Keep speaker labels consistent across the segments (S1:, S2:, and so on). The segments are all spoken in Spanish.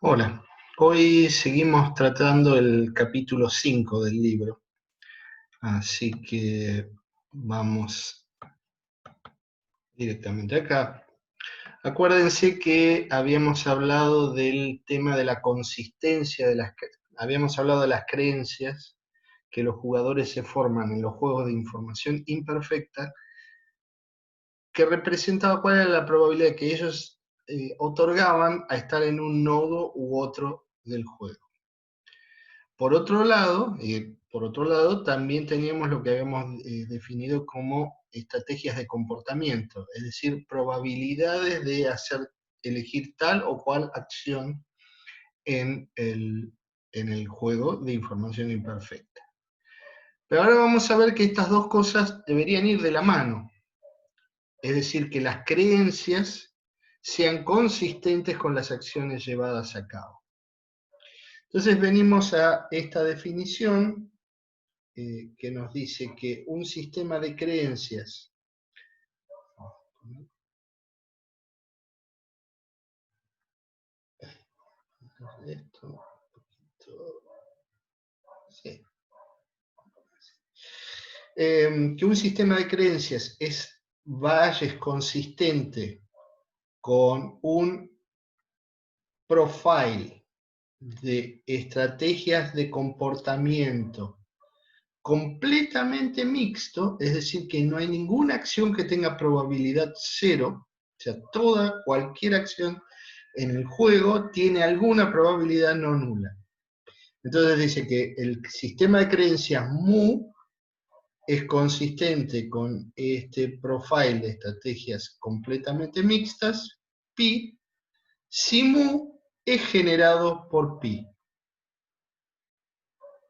S1: Hola, hoy seguimos tratando el capítulo 5 del libro, así que vamos directamente acá. Acuérdense que habíamos hablado del tema de la consistencia habíamos hablado de las creencias que los jugadores se forman en los juegos de información imperfecta, que representaba cuál era la probabilidad que ellos otorgaban a estar en un nodo u otro del juego. Por otro lado, también teníamos lo que habíamos definido como estrategias de comportamiento, es decir, probabilidades de elegir tal o cual acción en el juego de información imperfecta. Pero ahora vamos a ver que estas dos cosas deberían ir de la mano, es decir, que las creencias sean consistentes con las acciones llevadas a cabo. Entonces venimos a esta definición que nos dice que un sistema de creencias esto, sí. Que un sistema de creencias es consistente con un profile de estrategias de comportamiento completamente mixto, es decir, que no hay ninguna acción que tenga probabilidad cero, o sea, cualquier acción en el juego tiene alguna probabilidad no nula. Entonces dice que el sistema de creencias mu es consistente con este profile de estrategias completamente mixtas, pi, si mu es generado por pi.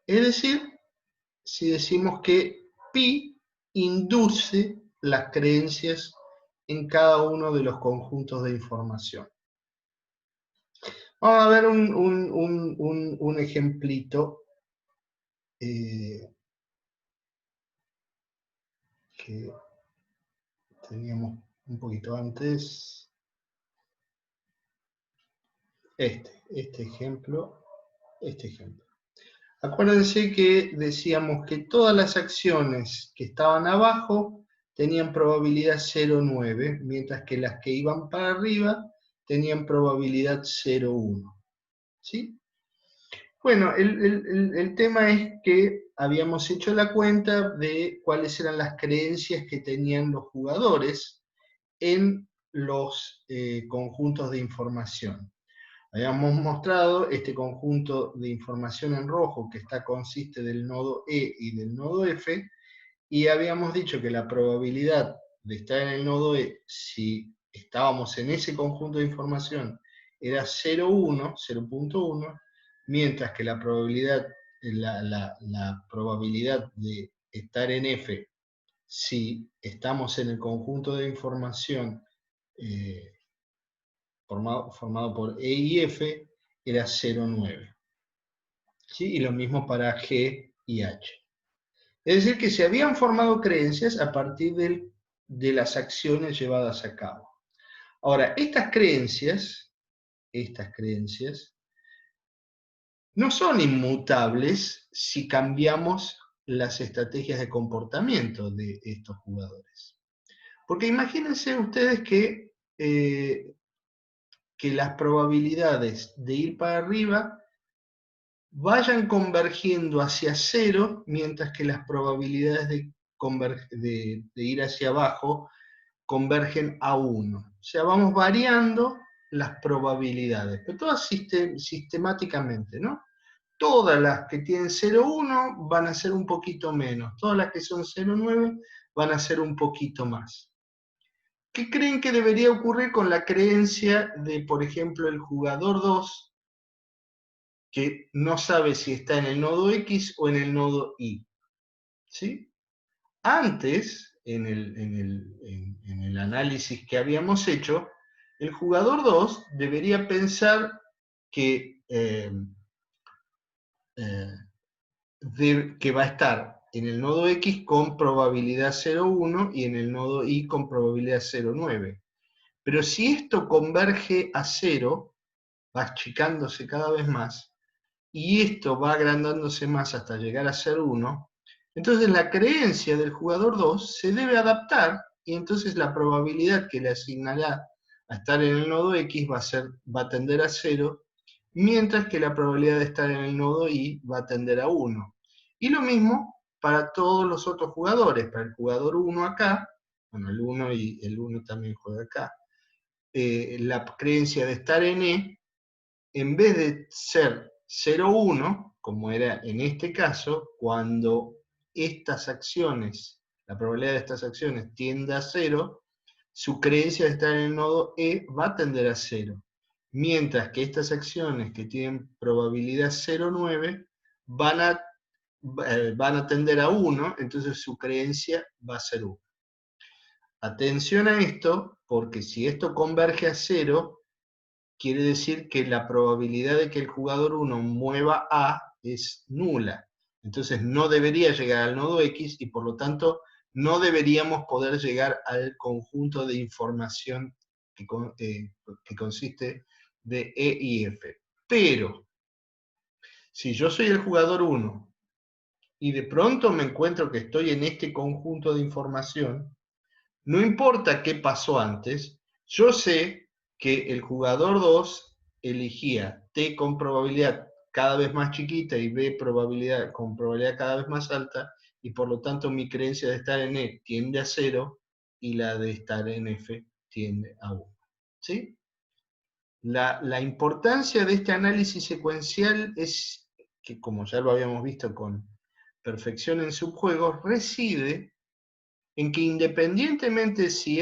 S1: Es decir, si decimos que pi induce las creencias en cada uno de los conjuntos de información. Vamos a ver un ejemplito que teníamos un poquito antes. Este ejemplo. Acuérdense que decíamos que todas las acciones que estaban abajo tenían probabilidad 0,9, mientras que las que iban para arriba tenían probabilidad 0,1. ¿Sí? Bueno, el tema es que habíamos hecho la cuenta de cuáles eran las creencias que tenían los jugadores en los conjuntos de información. Habíamos mostrado este conjunto de información en rojo que consiste del nodo E y del nodo F, y habíamos dicho que la probabilidad de estar en el nodo E, si estábamos en ese conjunto de información, era 0,1, mientras que la probabilidad de estar en F, si estamos en el conjunto de información formado por E y F, era 0,9. ¿Sí? Y lo mismo para G y H. Es decir, que se habían formado creencias a partir de las acciones llevadas a cabo. Ahora, estas creencias no son inmutables si cambiamos las estrategias de comportamiento de estos jugadores. Porque imagínense ustedes que las probabilidades de ir para arriba vayan convergiendo hacia cero, mientras que las probabilidades de ir hacia abajo convergen a 1. O sea, vamos variando las probabilidades, pero todas sistemáticamente, ¿no? Todas las que tienen 0,1 van a ser un poquito menos, todas las que son 0,9 van a ser un poquito más. ¿Qué creen que debería ocurrir con la creencia de, por ejemplo, el jugador 2, que no sabe si está en el nodo X o en el nodo Y? ¿Sí? Antes, en el análisis que habíamos hecho, el jugador 2 debería pensar que, que va a estar en el nodo X con probabilidad 0,1 y en el nodo Y con probabilidad 0,9. Pero si esto converge a 0, va achicándose cada vez más, y esto va agrandándose más hasta llegar a ser 1, entonces la creencia del jugador 2 se debe adaptar, y entonces la probabilidad que le asignará a estar en el nodo X va a tender a 0, mientras que la probabilidad de estar en el nodo Y va a tender a 1. Y lo mismo para todos los otros jugadores, para el jugador 1 acá, bueno, el 1 y el 1 también juega acá, la creencia de estar en E, en vez de ser 0,1, como era en este caso, cuando estas acciones, la probabilidad de estas acciones tiende a 0, su creencia de estar en el nodo E va a tender a 0. Mientras que estas acciones que tienen probabilidad 0,9 van a, van a tender a 1, entonces su creencia va a ser 1. Atención a esto, porque si esto converge a 0, quiere decir que la probabilidad de que el jugador 1 mueva A es nula. Entonces no debería llegar al nodo X y por lo tanto no deberíamos poder llegar al conjunto de información que consiste de E y F. Pero si yo soy el jugador 1 y de pronto me encuentro que estoy en este conjunto de información, no importa qué pasó antes, yo sé que el jugador 2 elegía T con probabilidad cada vez más chiquita y B con probabilidad cada vez más alta, y por lo tanto mi creencia de estar en E tiende a 0 y la de estar en F tiende a 1. ¿Sí? La importancia de este análisis secuencial es que, como ya lo habíamos visto con perfección en subjuegos, reside en que independientemente si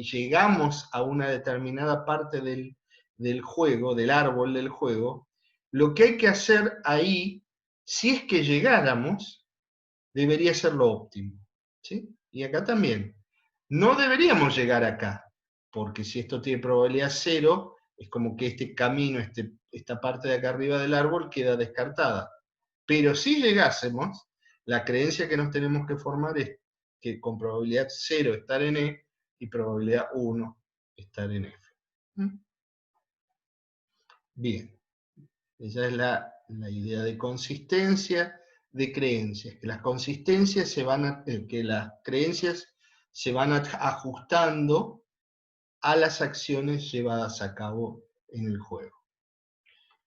S1: llegamos a una determinada parte del juego, del árbol del juego, lo que hay que hacer ahí, si es que llegáramos, debería ser lo óptimo. ¿Sí? Y acá también. No deberíamos llegar acá, porque si esto tiene probabilidad 0, es como que este camino, esta parte de acá arriba del árbol queda descartada. Pero si llegásemos, la creencia que nos tenemos que formar es que con probabilidad 0 estar en E y probabilidad 1 estar en F. Bien, esa es la idea de consistencia de creencias, que las consistencias que las creencias se van ajustando a las acciones llevadas a cabo en el juego.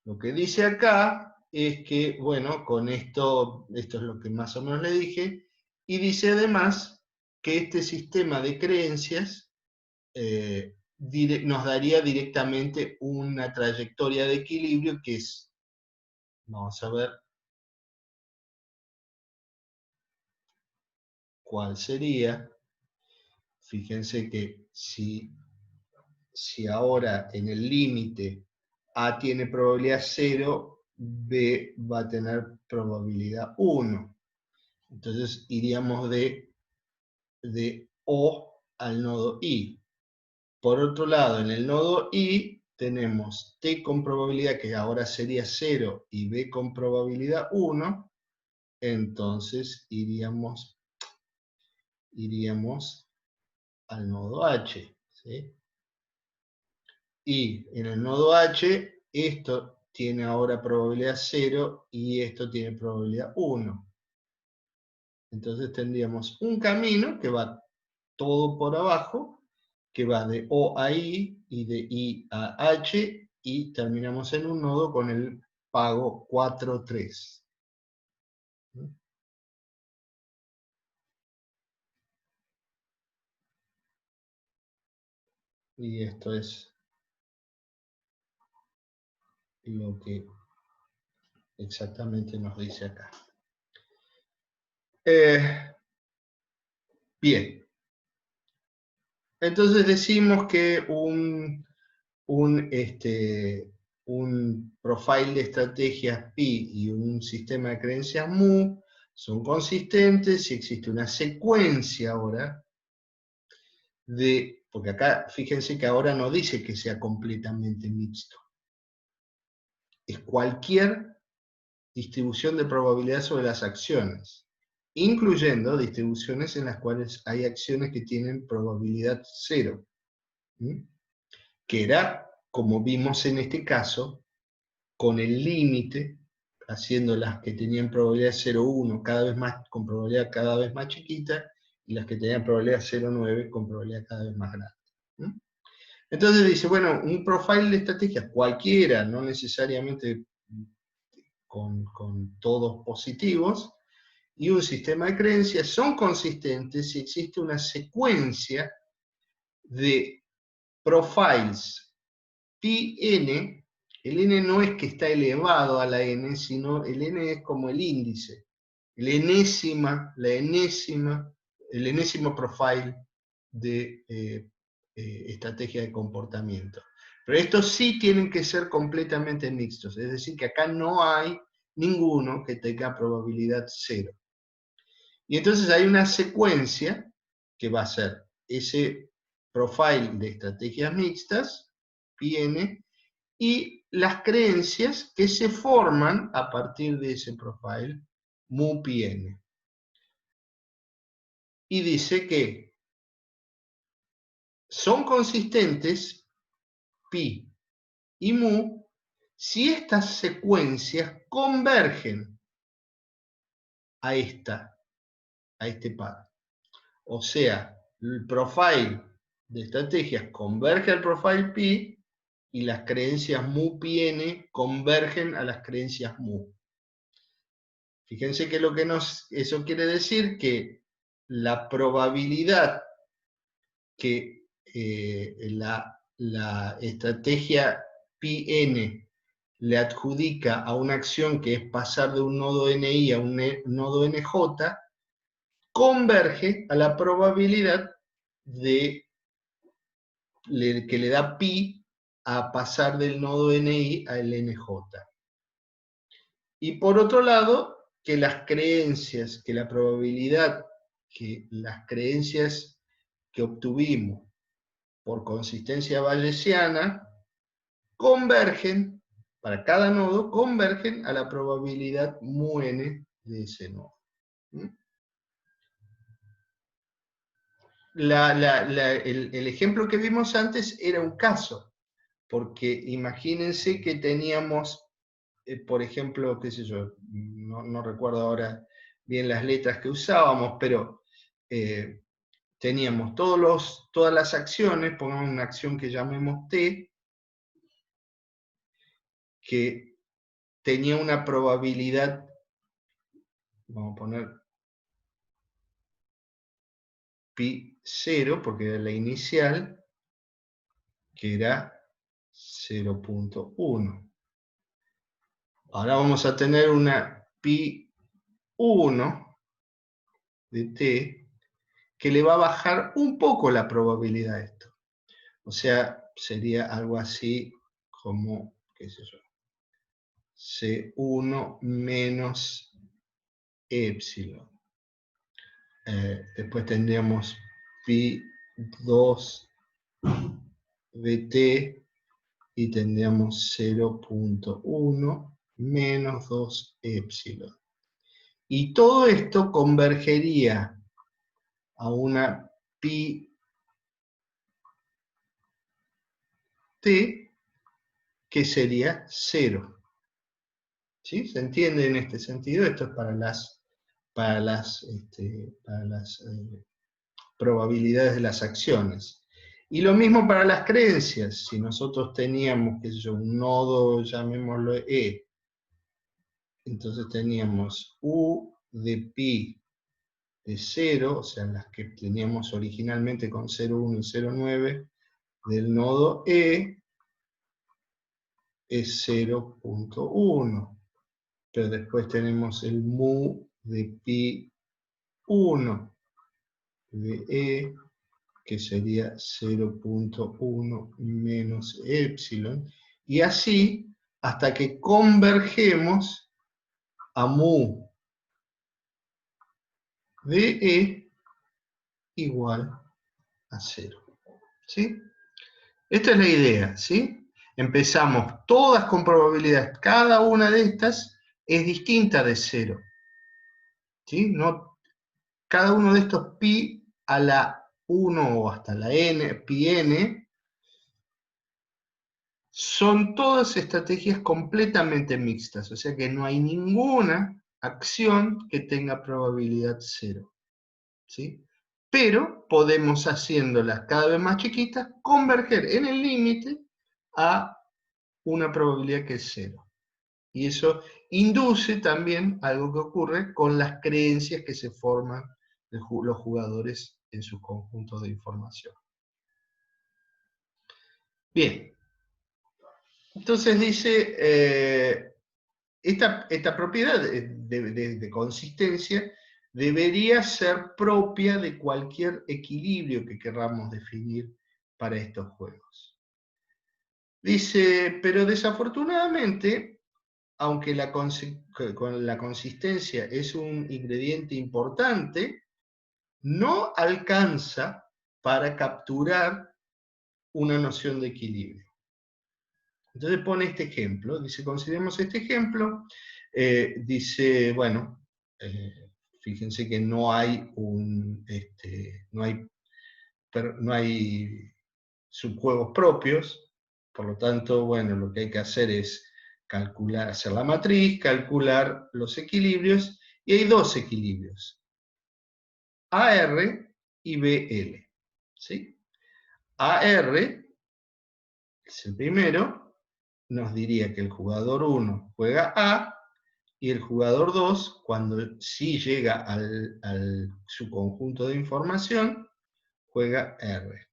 S1: Lo que dice acá es que, bueno, con esto es lo que más o menos le dije, y dice además que este sistema de creencias nos daría directamente una trayectoria de equilibrio que es, vamos a ver cuál sería. Fíjense que si ahora en el límite A tiene probabilidad 0, B va a tener probabilidad 1. Entonces iríamos de O al nodo I. Por otro lado, en el nodo I tenemos T con probabilidad, que ahora sería 0, y B con probabilidad 1. Entonces iríamos al nodo H. ¿Sí? Y en el nodo H, esto tiene ahora probabilidad 0 y esto tiene probabilidad 1. Entonces tendríamos un camino que va todo por abajo, que va de O a I y de I a H, y terminamos en un nodo con el pago 4,3. Y esto es lo que exactamente nos dice acá. Bien. Entonces decimos que un profile de estrategias pi y un sistema de creencias mu son consistentes si existe una secuencia ahora porque acá fíjense que ahora no dice que sea completamente mixto. Es cualquier distribución de probabilidad sobre las acciones, incluyendo distribuciones en las cuales hay acciones que tienen probabilidad 0. Que era como vimos en este caso, con el límite, haciendo las que tenían probabilidad 0,1 cada vez más, con probabilidad cada vez más chiquita, y las que tenían probabilidad 0,9 con probabilidad cada vez más grande. ¿Mm? Entonces dice, bueno, un profile de estrategias cualquiera, no necesariamente con todos positivos, y un sistema de creencias son consistentes si existe una secuencia de profiles πn. El n no es que está elevado a la n, sino el n es como el índice, el enésimo profile de estrategia de comportamiento. Pero estos sí tienen que ser completamente mixtos, es decir, que acá no hay ninguno que tenga probabilidad 0. Y entonces hay una secuencia que va a ser ese profile de estrategias mixtas, πn, y las creencias que se forman a partir de ese profile, mu-πn. Y dice que son consistentes pi y mu si estas secuencias convergen a este par. O sea, el profile de estrategias converge al profile pi y las creencias mu-πn convergen a las creencias mu. Fíjense que eso quiere decir que la probabilidad que la estrategia πn le adjudica a una acción que es pasar de un nodo ni a un nodo nj, converge a la probabilidad que le da pi a pasar del nodo ni al nj. Y por otro lado, que la probabilidad que las creencias que obtuvimos por consistencia bayesiana convergen, para cada nodo, convergen a la probabilidad mu-n de ese nodo. El ejemplo que vimos antes era un caso, porque imagínense que teníamos, por ejemplo, qué sé yo, no recuerdo ahora bien las letras que usábamos, pero teníamos todas las acciones, pongamos una acción que llamemos T, que tenía una probabilidad, vamos a poner pi 0, porque era la inicial, que era 0.1. Ahora vamos a tener una pi 1 de t que le va a bajar un poco la probabilidad a esto. O sea, sería algo así como, qué sé yo, C1 menos epsilon. Después tendríamos pi 2 de t y tendríamos 0.1 menos 2 epsilon. Y todo esto convergería a una pi t que sería 0. ¿Sí? ¿Se entiende en este sentido? Esto es para las probabilidades de las acciones. Y lo mismo para las creencias. Si nosotros teníamos, qué sé yo, un nodo, llamémoslo E, entonces teníamos U de pi de 0, o sea, las que teníamos originalmente con 0,1 y 0,9 del nodo E, es 0.1. Pero después tenemos el mu de pi 1 de E, que sería 0.1 menos epsilon, y así hasta que convergemos a mu de E igual a 0. ¿Sí? Esta es la idea, ¿sí? Empezamos todas con probabilidad, cada una de estas es distinta de 0. ¿Sí? No, cada uno de estos pi a la 1 o hasta la n, pi n, son todas estrategias completamente mixtas, o sea que no hay ninguna acción que tenga probabilidad 0. ¿Sí? Pero podemos, haciéndolas cada vez más chiquitas, converger en el límite a una probabilidad que es 0. Y eso induce también algo que ocurre con las creencias que se forman los jugadores en sus conjuntos de información. Bien, entonces dice, esta propiedad de consistencia debería ser propia de cualquier equilibrio que queramos definir para estos juegos. Dice, pero desafortunadamente, aunque la consistencia es un ingrediente importante, no alcanza para capturar una noción de equilibrio. Entonces pone este ejemplo, dice, consideremos este ejemplo, dice, bueno, fíjense que no hay no hay subjuegos propios, por lo tanto, bueno, lo que hay que hacer es calcular, hacer la matriz, calcular los equilibrios, y hay dos equilibrios, AR y BL, ¿sí? AR es el primero, nos diría que el jugador 1 juega A, y el jugador 2, cuando sí llega al su conjunto de información, juega R.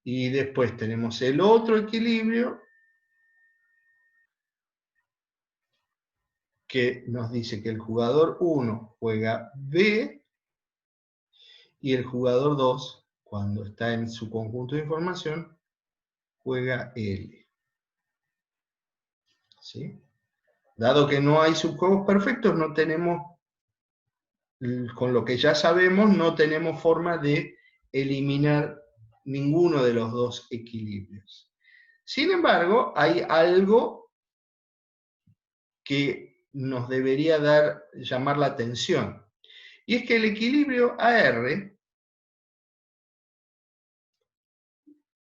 S1: Y después tenemos el otro equilibrio, que nos dice que el jugador 1 juega B, y el jugador 2, cuando está en su conjunto de información, juega L. ¿Sí? Dado que no hay subjuegos perfectos, no tenemos, con lo que ya sabemos, no tenemos forma de eliminar ninguno de los dos equilibrios. Sin embargo, hay algo que nos debería llamar la atención, y es que el equilibrio AR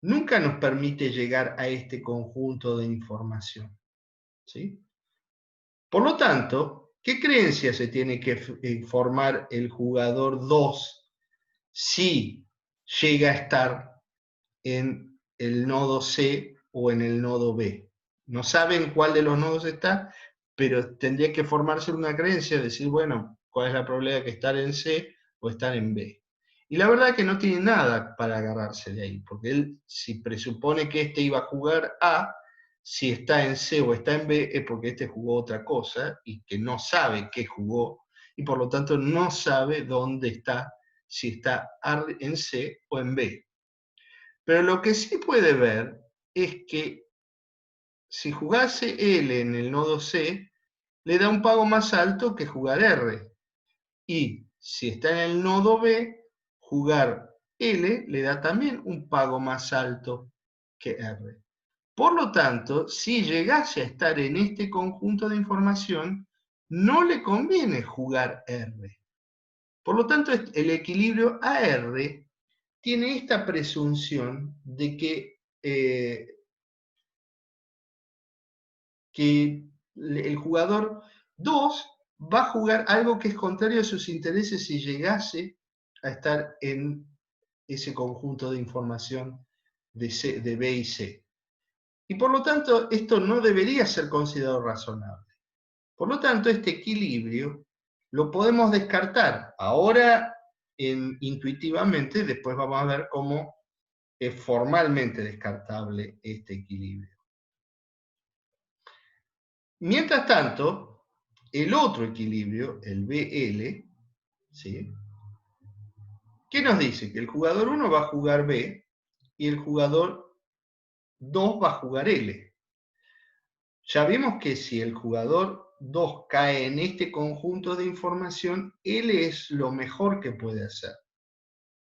S1: nunca nos permite llegar a este conjunto de información. ¿Sí? Por lo tanto, ¿qué creencia se tiene que formar el jugador 2 si llega a estar en el nodo C o en el nodo B? No saben cuál de los nodos está, pero tendría que formarse una creencia, decir, bueno, ¿cuál es la probabilidad de estar en C o estar en B? Y la verdad es que no tiene nada para agarrarse de ahí, porque él, si presupone que este iba a jugar A, si está en C o está en B, es porque este jugó otra cosa y que no sabe qué jugó, y por lo tanto no sabe dónde está, si está en C o en B. Pero lo que sí puede ver es que si jugase L en el nodo C, le da un pago más alto que jugar R. Y si está en el nodo B, jugar L le da también un pago más alto que R. Por lo tanto, si llegase a estar en este conjunto de información, no le conviene jugar R. Por lo tanto, el equilibrio AR tiene esta presunción de que el jugador 2 va a jugar algo que es contrario a sus intereses si llegase a estar en ese conjunto de información de B y C. Y por lo tanto, esto no debería ser considerado razonable. Por lo tanto, este equilibrio lo podemos descartar. Ahora, intuitivamente, después vamos a ver cómo es formalmente descartable este equilibrio. Mientras tanto, el otro equilibrio, el BL, ¿sí? ¿Qué nos dice? Que el jugador 1 va a jugar B y el jugador 2 va a jugar L. Ya vimos que si el jugador 2 cae en este conjunto de información, L es lo mejor que puede hacer.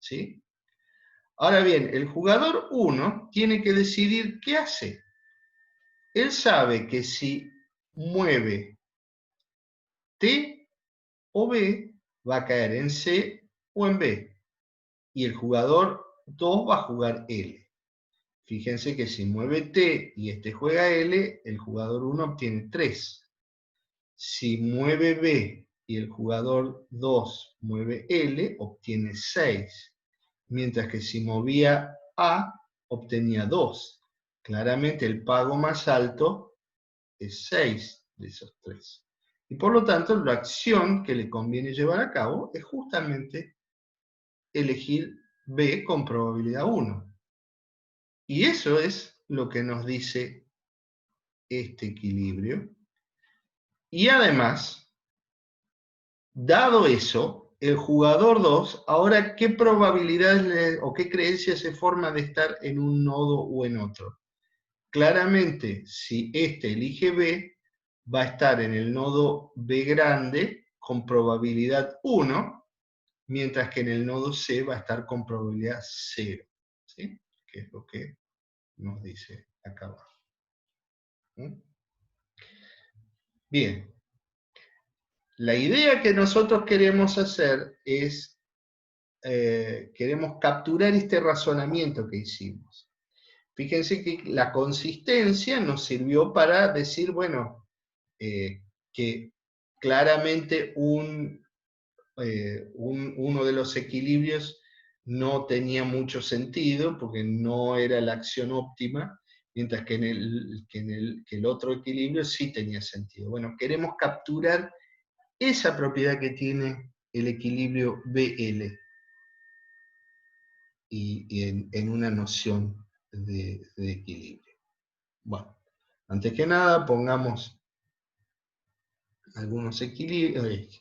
S1: ¿Sí? Ahora bien, el jugador 1 tiene que decidir qué hace. Él sabe que si mueve T o B, va a caer en C o en B. Y el jugador 2 va a jugar L. Fíjense que si mueve T y este juega L, el jugador 1 obtiene 3. Si mueve B y el jugador 2 mueve L, obtiene 6. Mientras que si movía A, obtenía 2. Claramente el pago más alto es 6 de esos 3. Y por lo tanto, la acción que le conviene llevar a cabo es justamente elegir B con probabilidad 1. Y eso es lo que nos dice este equilibrio. Y además, dado eso, el jugador 2, ahora, ¿qué probabilidades o qué creencia se forma de estar en un nodo o en otro? Claramente, si este elige B, va a estar en el nodo B grande con probabilidad 1, mientras que en el nodo C va a estar con probabilidad 0. ¿Sí? Que es lo que nos dice acá abajo. ¿Mm? Bien. La idea que nosotros queremos hacer es, queremos capturar este razonamiento que hicimos. Fíjense que la consistencia nos sirvió para decir, bueno, que claramente uno de los equilibrios no tenía mucho sentido porque no era la acción óptima, mientras que el otro equilibrio sí tenía sentido. Bueno, queremos capturar esa propiedad que tiene el equilibrio BL y en una noción de equilibrio. Bueno, antes que nada pongamos algunos equilibrios,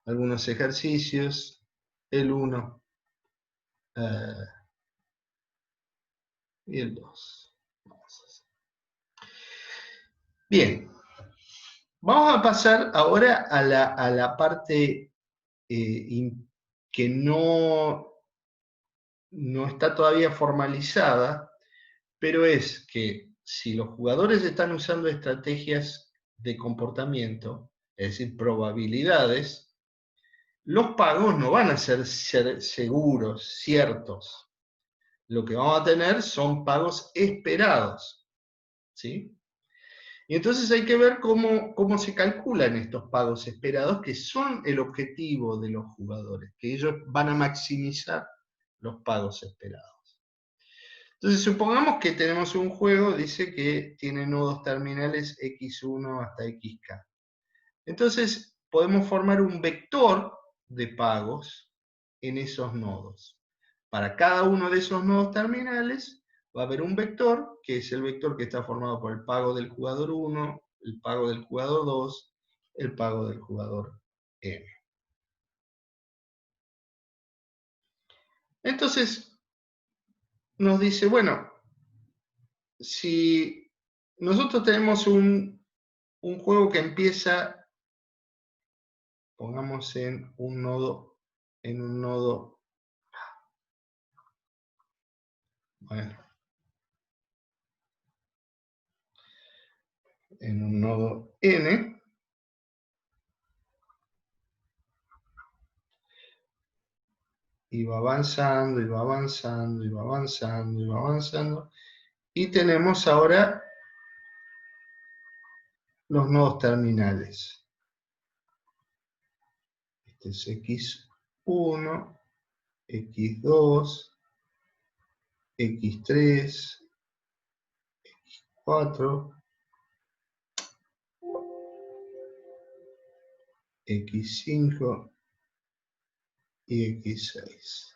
S1: algunos ejercicios, el 1 y el 2. Bien, vamos a pasar ahora a la parte que no está todavía formalizada, pero es que si los jugadores están usando estrategias de comportamiento, es decir, probabilidades, los pagos no van a ser seguros, ciertos. Lo que vamos a tener son pagos esperados, ¿sí? Y entonces hay que ver cómo se calculan estos pagos esperados, que son el objetivo de los jugadores, que ellos van a maximizar los pagos esperados. Entonces, supongamos que tenemos un juego, dice que tiene nodos terminales x1 hasta xk. Entonces, podemos formar un vector de pagos en esos nodos. Para cada uno de esos nodos terminales va a haber un vector, que es el vector que está formado por el pago del jugador 1, el pago del jugador 2, el pago del jugador n. Entonces, nos dice, bueno, si nosotros tenemos un juego que empieza, pongamos en un nodo, bueno, en un nodo n, y va avanzando, y va avanzando, y va avanzando, y va avanzando, y tenemos ahora los nodos terminales. Este es x1, x2, x3, x4, x5 y x6.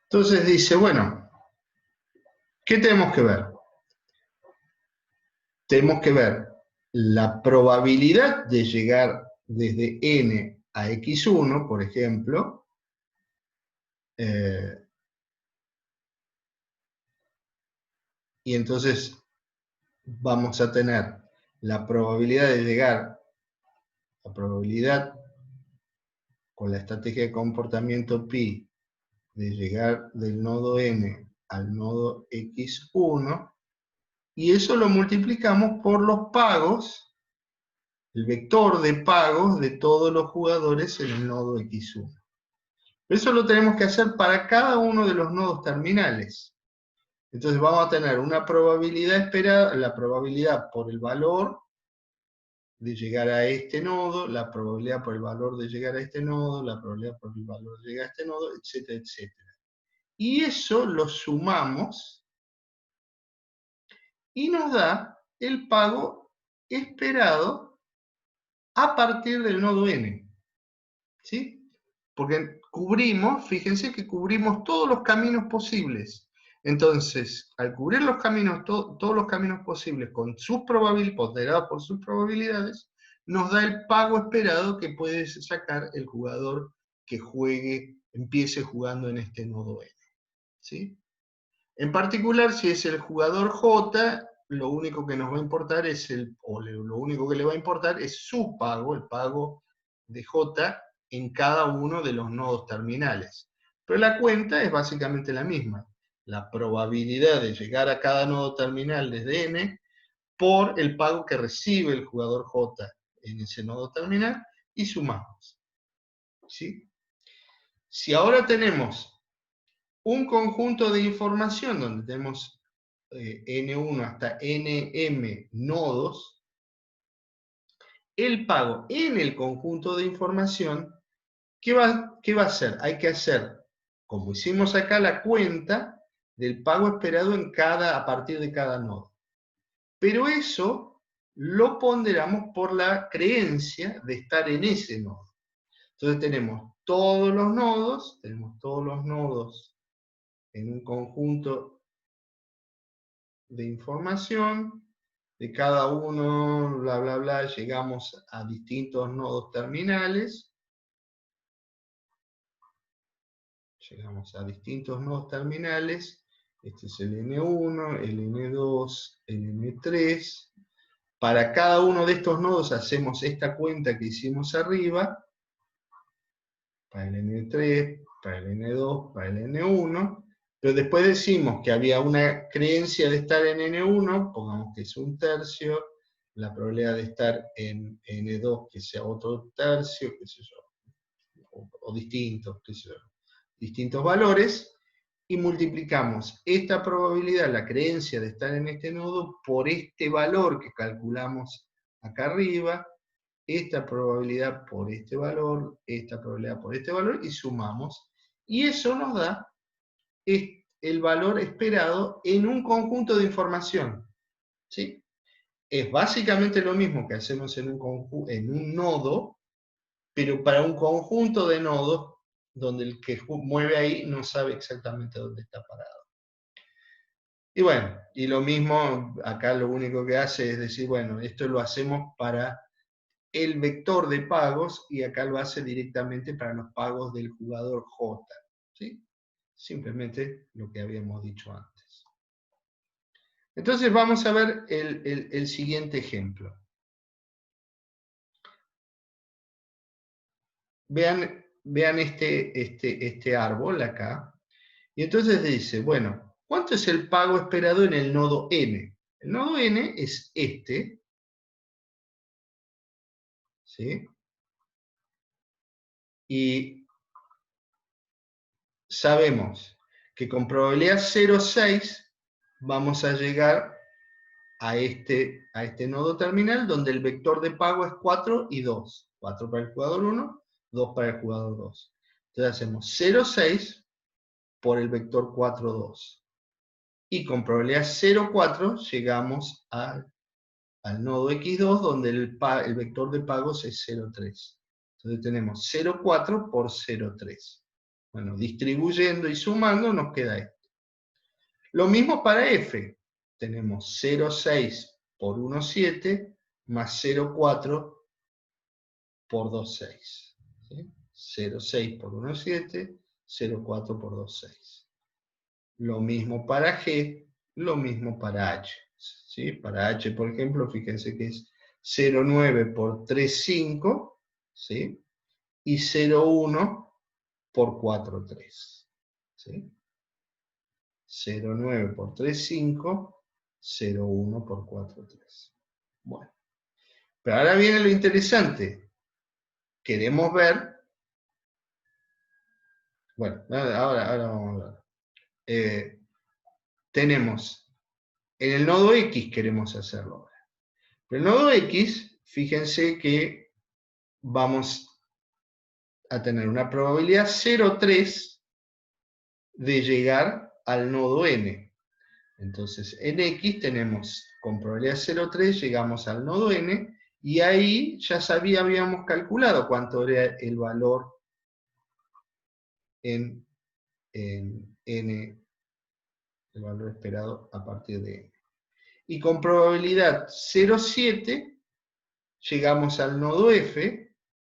S1: Entonces dice, bueno, ¿qué tenemos que ver? Tenemos que ver la probabilidad de llegar desde n a x1, por ejemplo, y entonces vamos a tener la probabilidad de llegar, la probabilidad con la estrategia de comportamiento pi, de llegar del nodo n al nodo x1, y eso lo multiplicamos por los pagos, el vector de pagos de todos los jugadores en el nodo x1. Eso lo tenemos que hacer para cada uno de los nodos terminales. Entonces vamos a tener una probabilidad esperada, la probabilidad por el valor de llegar a este nodo, la probabilidad por el valor de llegar a este nodo, la probabilidad por el valor de llegar a este nodo, etcétera, etcétera. Y eso lo sumamos y nos da el pago esperado a partir del nodo n. ¿Sí? Porque cubrimos, fíjense que cubrimos todos los caminos posibles. Entonces, al cubrir los caminos, todos los caminos posibles con sus probabilidades, ponderados por sus probabilidades, nos da el pago esperado que puede sacar el jugador que empiece jugando en este nodo n. ¿Sí? En particular, si es el jugador J, lo único que nos va a importar lo único que le va a importar es su pago, el pago de J en cada uno de los nodos terminales. Pero la cuenta es básicamente la misma. La probabilidad de llegar a cada nodo terminal desde n por el pago que recibe el jugador J en ese nodo terminal y sumamos. ¿Sí? Si ahora tenemos un conjunto de información donde tenemos N1 hasta Nm nodos, el pago en el conjunto de información, ¿qué va a hacer? Hay que hacer, como hicimos acá, la cuenta del pago esperado a partir de cada nodo. Pero eso lo ponderamos por la creencia de estar en ese nodo. Entonces tenemos todos los nodos en un conjunto de información, de cada uno, bla, bla, bla, llegamos a distintos nodos terminales. Este es el N1, el N2, el N3. Para cada uno de estos nodos hacemos esta cuenta que hicimos arriba, para el N3, para el N2, para el N1, pero después decimos que había una creencia de estar en N1, pongamos que es un tercio, la probabilidad de estar en N2 que sea otro tercio, qué sé yo, o distintos, qué sé yo, distintos valores, y multiplicamos esta probabilidad, la creencia de estar en este nodo, por este valor que calculamos acá arriba, esta probabilidad por este valor, esta probabilidad por este valor, y sumamos. Y eso nos da el valor esperado en un conjunto de información. ¿Sí? Es básicamente lo mismo que hacemos en un nodo, pero para un conjunto de nodos donde el que mueve ahí no sabe exactamente dónde está parado. Y bueno, y lo mismo, acá lo único que hace es decir, bueno, esto lo hacemos para el vector de pagos y acá lo hace directamente para los pagos del jugador J. ¿Sí? Simplemente lo que habíamos dicho antes. Entonces vamos a ver el siguiente ejemplo. Vean este árbol acá. Y entonces dice, bueno, ¿cuánto es el pago esperado en el nodo n? El nodo n es este. ¿Sí? Y sabemos que con probabilidad 0,6 vamos a llegar a este nodo terminal donde el vector de pago es 4 y 2. 4 para el jugador 1, 2 para el jugador 2. Entonces hacemos 0,6 por el vector 4, 2. Y con probabilidad 0,4 llegamos al nodo x2 donde el vector de pagos es 0,3. Entonces tenemos 0,4 por 0,3. Bueno, distribuyendo y sumando nos queda esto. Lo mismo para f. Tenemos 0,6 por 1,7 más 0,4 por 2,6. ¿Sí? 0,6 por 1,7, 0,4 por 2,6. Lo mismo para G, lo mismo para H. ¿Sí? Para H, por ejemplo, fíjense que es 0,9 por 3,5, ¿sí? Y 0,1 por 4,3. ¿Sí? 0,9 por 3,5, 0,1 por 4,3. Bueno, pero ahora viene lo interesante. Queremos ver, bueno, ahora vamos a ver. tenemos, en el nodo X queremos hacerlo ahora. Pero el nodo X, fíjense que vamos a tener una probabilidad 0,3 de llegar al nodo N. Entonces, en X tenemos, con probabilidad 0,3 llegamos al nodo N, y ahí ya habíamos calculado cuánto era el valor en N, el valor esperado a partir de N. Y con probabilidad 0,7 llegamos al nodo F,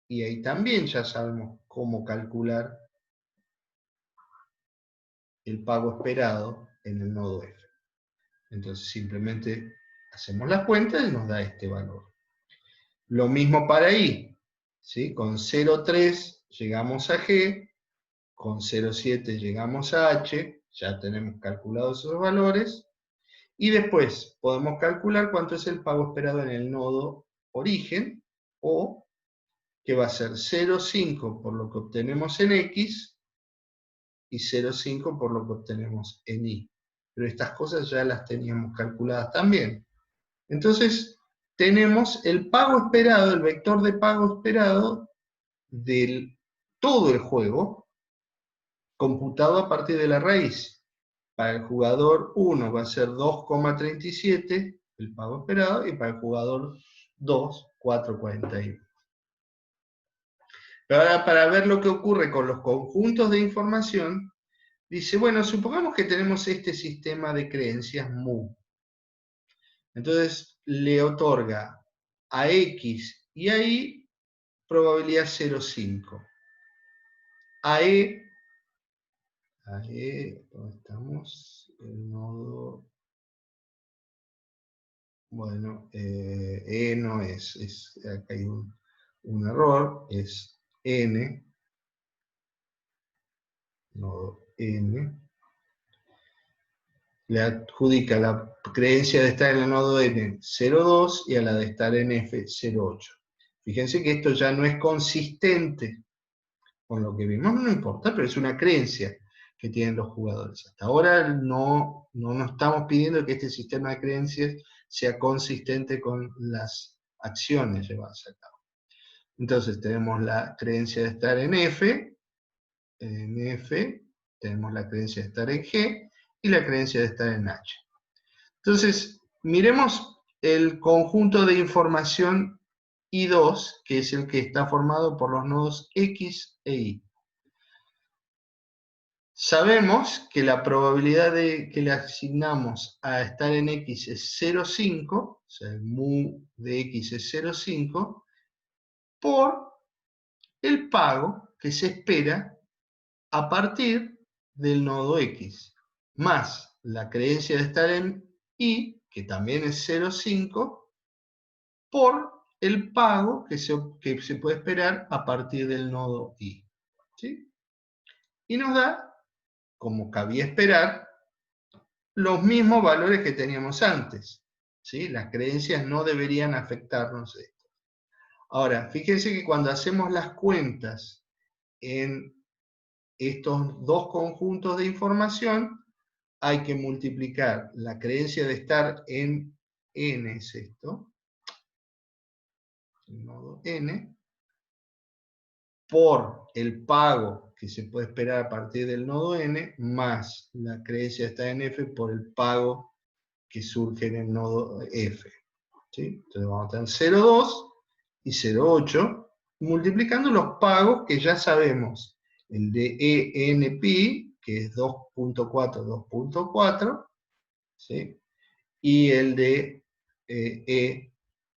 S1: y ahí también ya sabemos cómo calcular el pago esperado en el nodo F. Entonces simplemente hacemos las cuentas y nos da este valor. Lo mismo para I, ¿sí? Con 0,3 llegamos a G, con 0,7 llegamos a H, ya tenemos calculados esos valores, y después podemos calcular cuánto es el pago esperado en el nodo origen, o que va a ser 0,5 por lo que obtenemos en X, y 0,5 por lo que obtenemos en Y. Pero estas cosas ya las teníamos calculadas también. Entonces, tenemos el pago esperado, el vector de pago esperado de todo el juego, computado a partir de la raíz. Para el jugador 1 va a ser 2,37 el pago esperado, y para el jugador 2, 4,41. Pero ahora, para ver lo que ocurre con los conjuntos de información, dice, bueno, supongamos que tenemos este sistema de creencias mu. Entonces le otorga a X y a Y probabilidad 0,5. A E, ¿dónde estamos? El nodo, bueno, E no es, acá hay un error, es N, nodo N. Le adjudica la creencia de estar en el nodo N 0,2 y a la de estar en F 0,8. Fíjense que esto ya no es consistente con lo que vimos, no importa, pero es una creencia que tienen los jugadores. Hasta ahora no nos estamos pidiendo que este sistema de creencias sea consistente con las acciones llevadas a cabo. Entonces tenemos la creencia de estar en F, tenemos la creencia de estar en G, y la creencia de estar en H. Entonces, miremos el conjunto de información I2, que es el que está formado por los nodos X e Y. Sabemos que la probabilidad que le asignamos a estar en X es 0,5, o sea, el mu de X es 0,5, por el pago que se espera a partir del nodo X, más la creencia de estar en Y, que también es 0,5, por el pago que se puede esperar a partir del nodo Y. ¿Sí? Y nos da, como cabía esperar, los mismos valores que teníamos antes. ¿Sí? Las creencias no deberían afectarnos esto. Ahora, fíjense que cuando hacemos las cuentas en estos dos conjuntos de información, hay que multiplicar la creencia de estar en N, es esto, el nodo N, por el pago que se puede esperar a partir del nodo N, más la creencia de estar en F por el pago que surge en el nodo F. ¿Sí? Entonces vamos a tener 0,2 y 0,8, multiplicando los pagos que ya sabemos. El de ENP, que es 2,4, 2,4, ¿sí? Y el de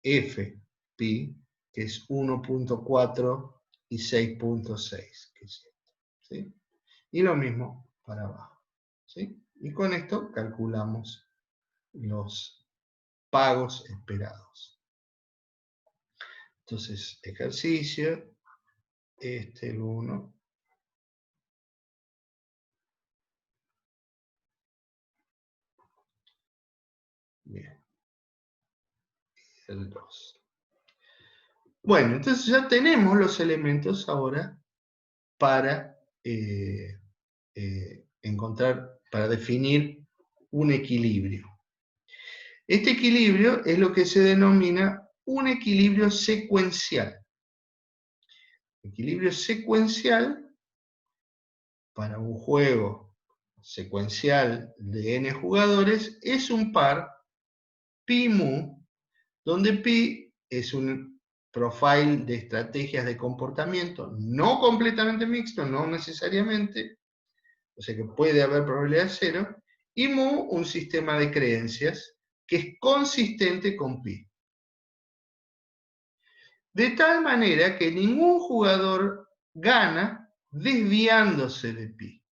S1: EFP, que es 1,4 y 6,6, que es esto, ¿sí? Y lo mismo para abajo, ¿sí? Y con esto calculamos los pagos esperados. Entonces, ejercicio, el 1. Bien, el 2. Bueno, entonces ya tenemos los elementos ahora para encontrar, para definir un equilibrio. Este equilibrio es lo que se denomina un equilibrio secuencial. Equilibrio secuencial para un juego secuencial de n jugadores es un par pi-mu, donde pi es un profile de estrategias de comportamiento no completamente mixto, no necesariamente, o sea que puede haber probabilidad cero, y mu un sistema de creencias que es consistente con pi. De tal manera que ningún jugador gana desviándose de pi.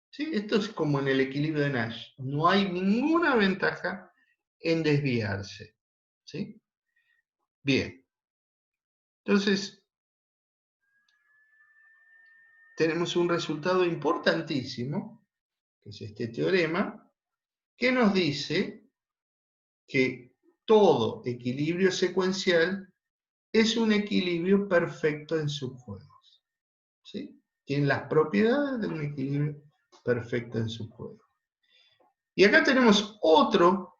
S1: ¿Sí? Esto es como en el equilibrio de Nash. No hay ninguna ventaja en desviarse. ¿Sí? Bien. Entonces, tenemos un resultado importantísimo, que es este teorema, que nos dice que todo equilibrio secuencial es un equilibrio perfecto en subjuegos. ¿Sí? Tiene las propiedades de un equilibrio perfecto en subjuegos. Y acá tenemos otro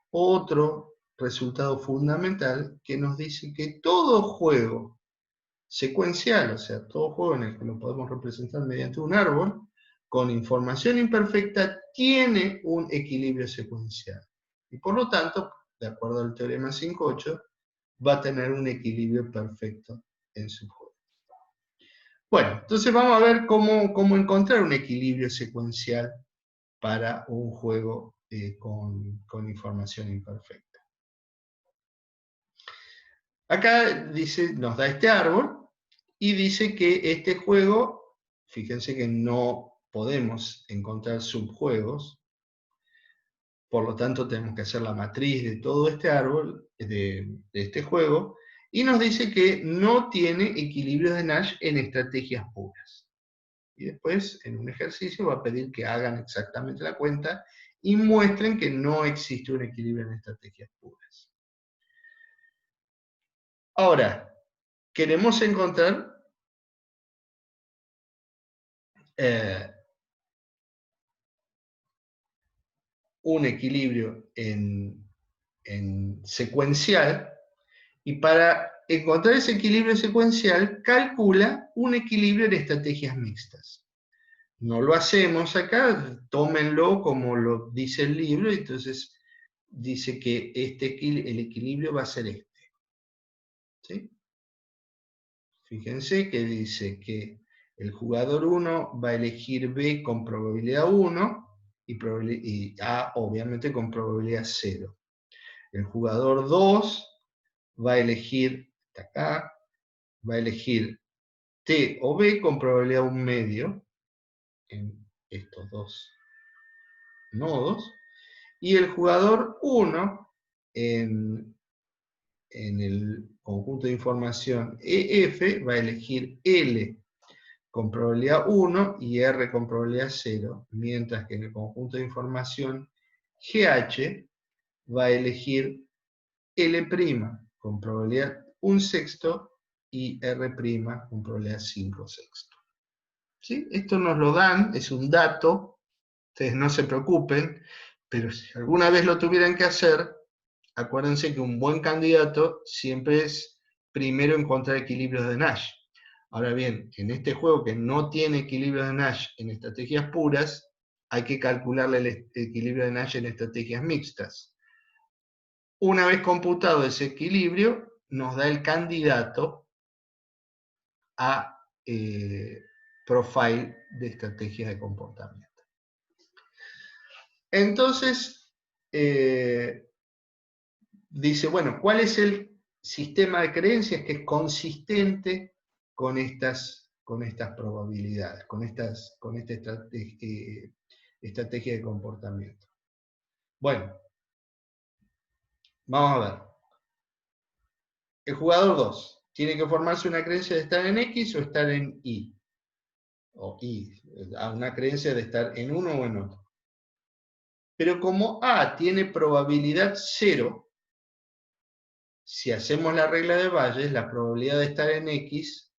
S1: resultado fundamental que nos dice que todo juego secuencial, o sea, todo juego en el que lo podemos representar mediante un árbol, con información imperfecta, tiene un equilibrio secuencial. Y por lo tanto, de acuerdo al teorema 5.8, va a tener un equilibrio perfecto en su juego. Bueno, entonces vamos a ver cómo encontrar un equilibrio secuencial para un juego con información imperfecta. Acá dice, nos da este árbol y dice que este juego, fíjense que no podemos encontrar subjuegos, por lo tanto tenemos que hacer la matriz de todo este árbol, de este juego, y nos dice que no tiene equilibrios de Nash en estrategias puras. Y después, en un ejercicio, va a pedir que hagan exactamente la cuenta y muestren que no existe un equilibrio en estrategias puras. Ahora, queremos encontrar un equilibrio en secuencial, y para encontrar ese equilibrio secuencial, calcula un equilibrio en estrategias mixtas. No lo hacemos acá, tómenlo como lo dice el libro, y entonces dice que el equilibrio va a ser este. ¿Sí? Fíjense que dice que el jugador 1 va a elegir B con probabilidad 1 y A obviamente con probabilidad 0. El jugador 2 va a elegir, acá, va a elegir T o B con probabilidad 1 medio en estos dos nodos. Y el jugador 1 en el conjunto de información EF va a elegir L con probabilidad 1 y R con probabilidad 0, mientras que en el conjunto de información GH va a elegir L' con probabilidad 1/6 y R' con probabilidad 5/6. ¿Sí? Esto nos lo dan, es un dato, ustedes no se preocupen, pero si alguna vez lo tuvieran que hacer, acuérdense que un buen candidato siempre es primero encontrar equilibrios de Nash. Ahora bien, en este juego que no tiene equilibrios de Nash en estrategias puras, hay que calcularle el equilibrio de Nash en estrategias mixtas. Una vez computado ese equilibrio, nos da el candidato a profile de estrategias de comportamiento. Entonces, dice, bueno, ¿cuál es el sistema de creencias que es consistente con estas probabilidades, con esta estrategia de comportamiento? Bueno, vamos a ver. El jugador 2 tiene que formarse una creencia de estar en X o estar en Y. O Y, una creencia de estar en uno o en otro. Pero como A tiene probabilidad 0, si hacemos la regla de Bayes, la probabilidad de estar en X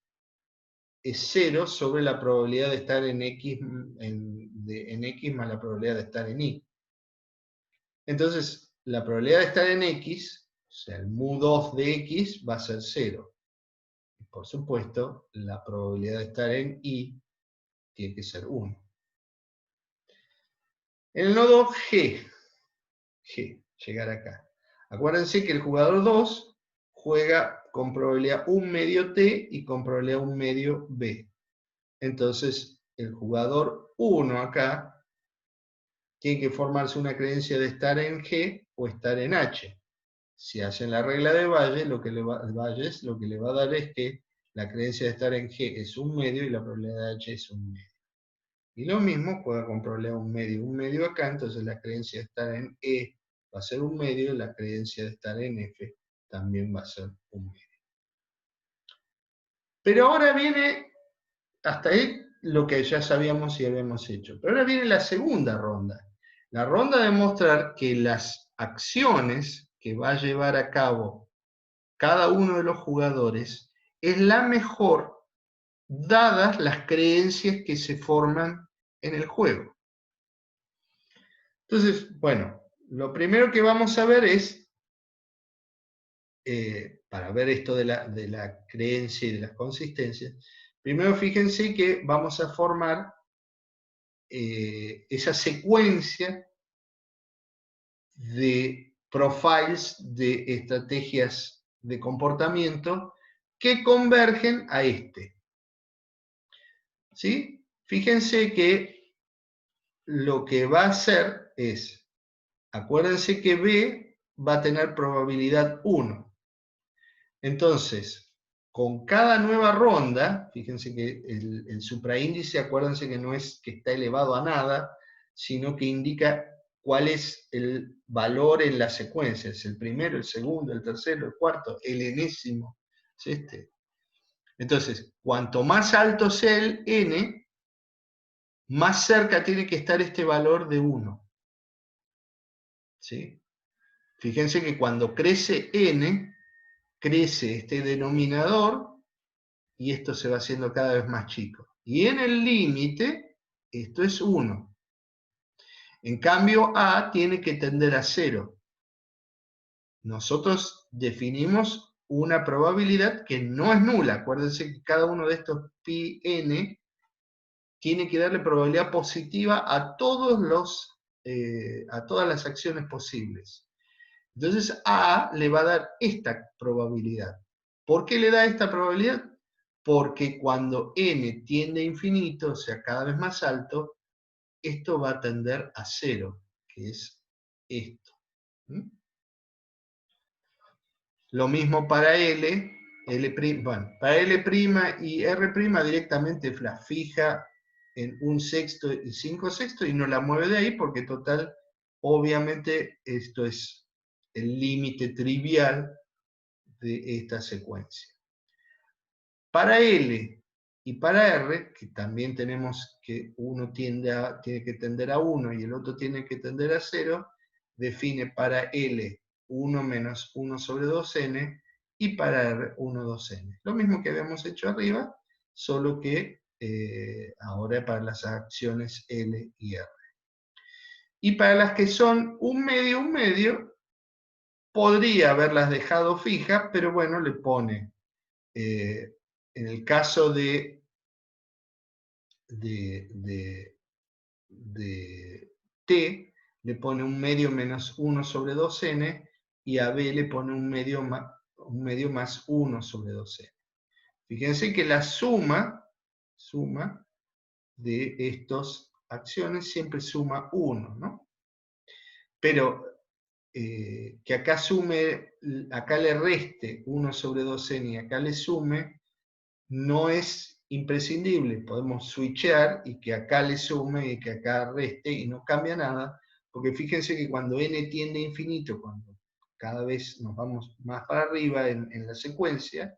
S1: es 0 sobre la probabilidad de estar en X, en X más la probabilidad de estar en Y. Entonces, la probabilidad de estar en X, o sea, el mu2 de X va a ser 0. Y por supuesto, la probabilidad de estar en Y tiene que ser 1. En el nodo G, llegar acá. Acuérdense que el jugador 2 juega con probabilidad 1 medio T y con probabilidad 1 medio B. Entonces, el jugador 1 acá tiene que formarse una creencia de estar en G o estar en H. Si hacen la regla de Bayes, lo que le va a dar es que la creencia de estar en G es 1 medio y la probabilidad de H es 1 medio. Y lo mismo juega con probabilidad 1 medio acá, entonces la creencia de estar en E va a ser 1 medio y la creencia de estar en F también va a ser 1 medio. Pero ahora viene, hasta ahí, lo que ya sabíamos y habíamos hecho. Pero ahora viene la segunda ronda. La ronda de mostrar que las acciones que va a llevar a cabo cada uno de los jugadores es la mejor dadas las creencias que se forman en el juego. Entonces, bueno, lo primero que vamos a ver es, para ver esto de la creencia y de las consistencias, primero fíjense que vamos a formar esa secuencia de profiles de estrategias de comportamiento que convergen a este. ¿Sí? Fíjense que lo que va a hacer es, acuérdense que B va a tener probabilidad 1. Entonces, con cada nueva ronda, fíjense que el supraíndice, acuérdense que no es que está elevado a nada, sino que indica cuál es el valor en la secuencia. Es el primero, el segundo, el tercero, el cuarto, el enésimo. ¿Es este? Entonces, cuanto más alto sea el n, más cerca tiene que estar este valor de 1. ¿Sí? Fíjense que cuando crece n, crece este denominador y esto se va haciendo cada vez más chico. Y en el límite, esto es 1. En cambio, A tiene que tender a 0. Nosotros definimos una probabilidad que no es nula. Acuérdense que cada uno de estos pi n tiene que darle probabilidad positiva a todas las acciones posibles. Entonces A le va a dar esta probabilidad. ¿Por qué le da esta probabilidad? Porque cuando n tiende a infinito, o sea, cada vez más alto, esto va a tender a 0, que es esto. Lo mismo para L, bueno, para L' y R' directamente la fija en 1/6 y 5/6 y no la mueve de ahí porque total, obviamente esto es el límite trivial de esta secuencia. Para L y para R, que también tenemos que uno tiene que tender a 1 y el otro tiene que tender a 0, define para L 1 menos 1 sobre 2n y para R 1 2n. Lo mismo que habíamos hecho arriba, solo que ahora para las acciones L y R. Y para las que son un medio, podría haberlas dejado fijas, pero bueno, le pone, en el caso de T, le pone un medio menos 1 sobre 2n, y a B le pone un medio más 1 sobre 2n. Fíjense que la suma de estas acciones siempre suma 1, ¿no? Pero que acá le reste 1 sobre 2n y acá le sume, no es imprescindible. Podemos switchear y que acá le sume y que acá reste y no cambia nada, porque fíjense que cuando n tiende a infinito, cuando cada vez nos vamos más para arriba en la secuencia,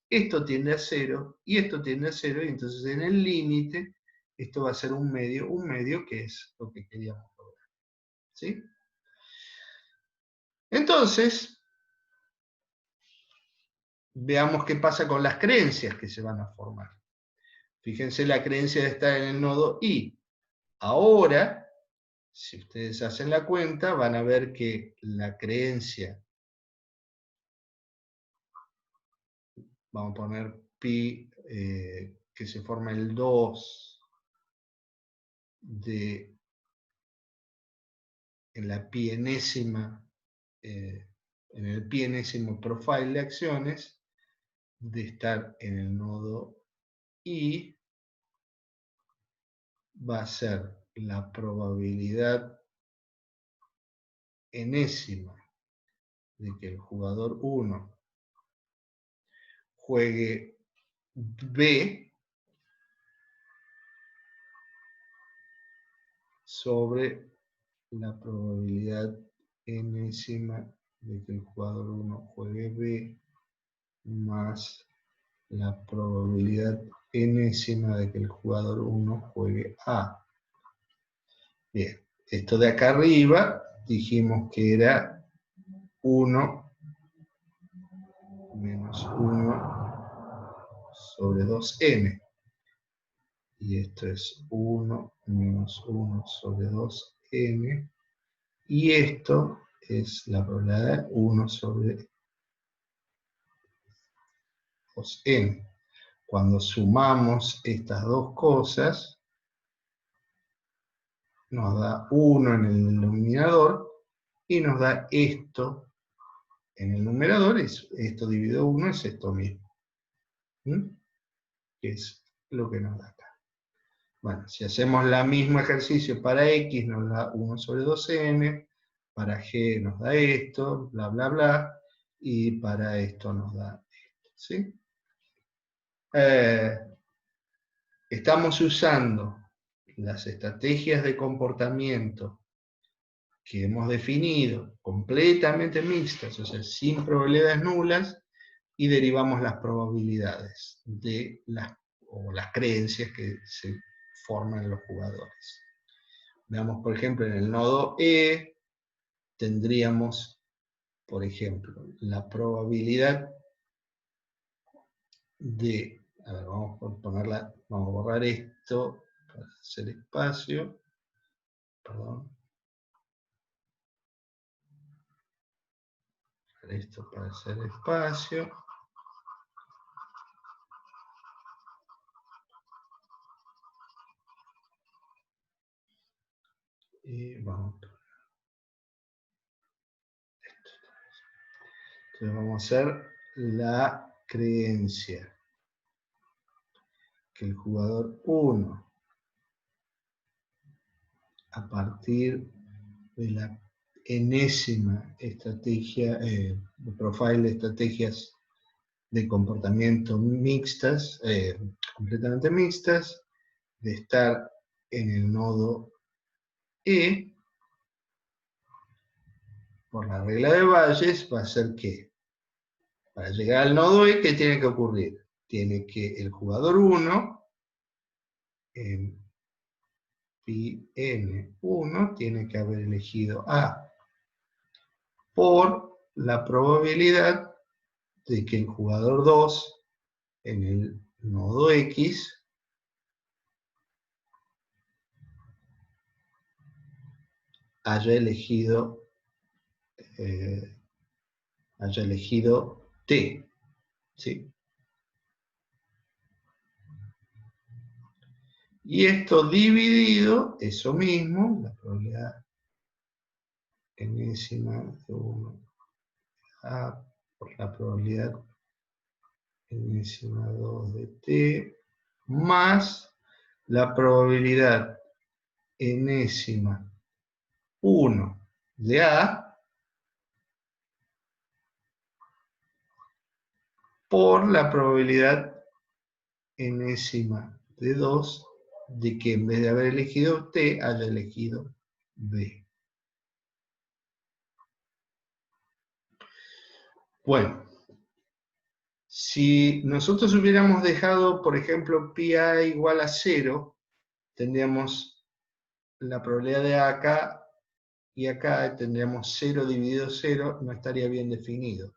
S1: esto tiende a 0 y esto tiende a 0, y entonces en el límite esto va a ser un medio que es lo que queríamos lograr. ¿Sí? Entonces, veamos qué pasa con las creencias que se van a formar. Fíjense la creencia de estar en el nodo I. Ahora, Si ustedes hacen la cuenta, van a ver que la creencia, vamos a poner pi, que se forma el 2 en la pi enésima, en el pi enésimo profile de acciones, de estar en el nodo I, va a ser la probabilidad enésima de que el jugador 1 juegue B sobre la probabilidad enésima de que el jugador 1 juegue B más la probabilidad enésima de que el jugador 1 juegue A. Bien, esto de acá arriba dijimos que era 1 menos 1 sobre 2n. Y esto es 1 menos 1 sobre 2n. Y esto es la probabilidad 1 sobre 2n. Cuando sumamos estas dos cosas, nos da 1 en el denominador y nos da esto en el numerador. Esto dividido 1 es esto mismo. Que es lo que nos da acá. Bueno, si hacemos el mismo ejercicio para x, nos da 1 sobre 2n, para g nos da esto, bla, bla, bla, y para esto nos da esto, ¿sí? Estamos usando las estrategias de comportamiento que hemos definido completamente mixtas, o sea, sin probabilidades nulas, y derivamos las probabilidades de las creencias que se forman en los jugadores. Veamos, por ejemplo, en el nodo E tendríamos, por ejemplo, la probabilidad de, a ver, vamos a borrar esto para hacer espacio, perdón, esto para hacer espacio, y vamos a entonces vamos a hacer la creencia que el jugador 1, a partir de la enésima estrategia, profile de estrategias de comportamiento mixtas, completamente mixtas, de estar en el nodo E, por la regla de Bayes, va a ser que para llegar al nodo E, ¿qué tiene que ocurrir? Tiene que el jugador 1, en pi n1, tiene que haber elegido A, por la probabilidad de que el jugador 2, en el nodo X, haya elegido T, ¿sí? Y esto dividido, eso mismo, la probabilidad enésima de 1 A por la probabilidad enésima 2 de T, más la probabilidad enésima 1 de A por la probabilidad enésima de 2 de que en vez de haber elegido T, haya elegido B. Bueno, si nosotros hubiéramos dejado, por ejemplo, pi a igual a 0, tendríamos la probabilidad de A acá y acá, tendríamos 0 dividido 0, no estaría bien definido.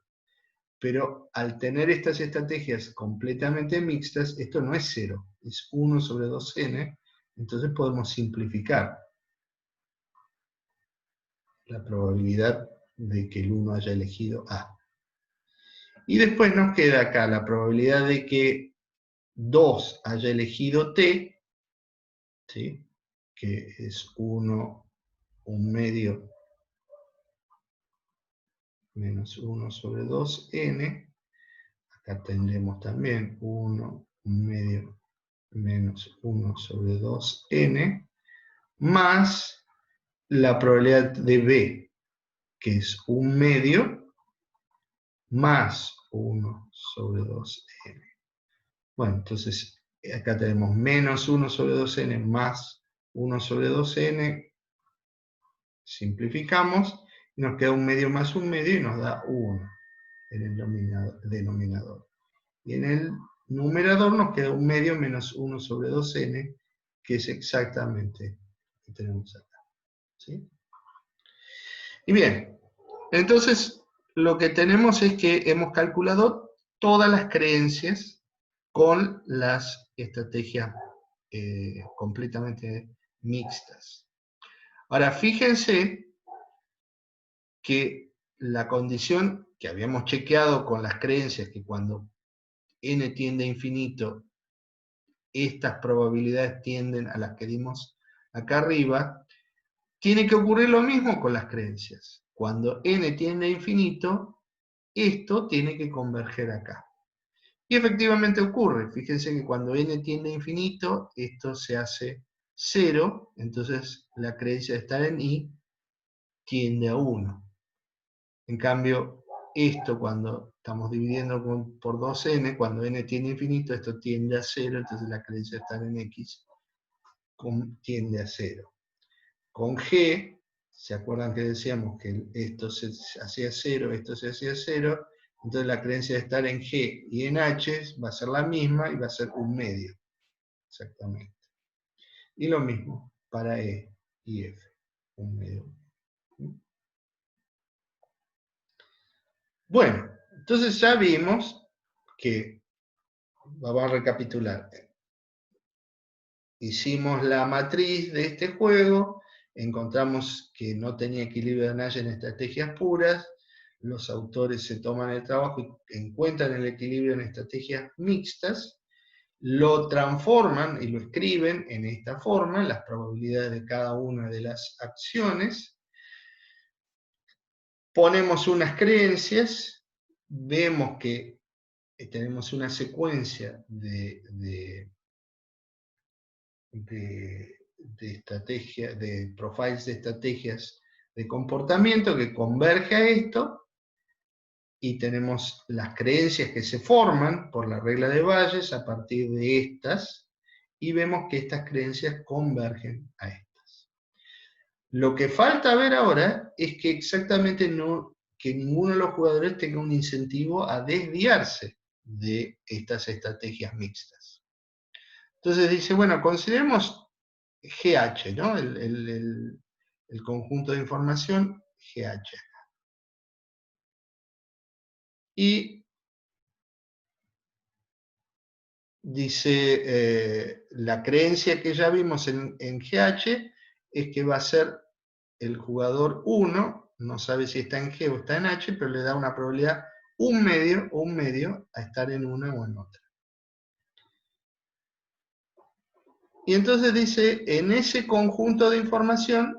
S1: Pero al tener estas estrategias completamente mixtas, esto no es 0, es 1 sobre 2n, entonces podemos simplificar. la probabilidad de que el 1 haya elegido A. Y después nos queda acá la probabilidad de que 2 haya elegido T, ¿sí? Que es 1, 1/2 menos 1 sobre 2n. Acá tendremos también 1, 1/2 menos 1 sobre 2n, más la probabilidad de B, que es 1/2 más 1 sobre 2n. Bueno, entonces acá tenemos menos 1 sobre 2n más 1 sobre 2n, simplificamos, y nos queda 1/2 más 1/2 y nos da 1 en el denominador. Y en el numerador nos queda 1/2 menos 1 sobre 2n, que es exactamente lo que tenemos acá. ¿Sí? Y bien, entonces lo que tenemos es que hemos calculado todas las creencias con las estrategias completamente mixtas. Ahora, fíjense que la condición que habíamos chequeado con las creencias, que cuando n tiende a infinito, estas probabilidades tienden a las que dimos acá arriba, tiene que ocurrir lo mismo con las creencias. Cuando n tiende a infinito, esto tiene que converger acá. Y efectivamente ocurre. Fíjense que cuando n tiende a infinito, esto se hace 0, entonces la creencia de estar en i tiende a 1. En cambio, esto cuando estamos dividiendo por 2n, cuando n tiende a infinito, esto tiende a 0, entonces la creencia de estar en x tiende a 0. Con g, ¿se acuerdan que decíamos que esto se hacía 0, esto se hacía 0? Entonces la creencia de estar en G y en H va a ser la misma y va a ser 1/2. Exactamente. Y lo mismo para E y F. 1/2. Bueno, entonces ya vimos que, vamos a recapitular, hicimos la matriz de este juego, encontramos que no tenía equilibrio de Nash en estrategias puras, los autores se toman el trabajo y encuentran el equilibrio en estrategias mixtas, lo transforman y lo escriben en esta forma, las probabilidades de cada una de las acciones, ponemos unas creencias, vemos que tenemos una secuencia de estrategias, de profiles de estrategias de comportamiento que converge a esto, y tenemos las creencias que se forman por la regla de Bayes a partir de estas, y vemos que estas creencias convergen a estas. Lo que falta ver ahora es que exactamente que ninguno de los jugadores tenga un incentivo a desviarse de estas estrategias mixtas. Entonces dice, bueno, consideremos GH, ¿no? El conjunto de información GH. Y dice, la creencia que ya vimos en GH es que va a ser el jugador 1, no sabe si está en G o está en H, pero le da una probabilidad 1/2 o 1/2 a estar en una o en otra. Y entonces dice, en ese conjunto de información,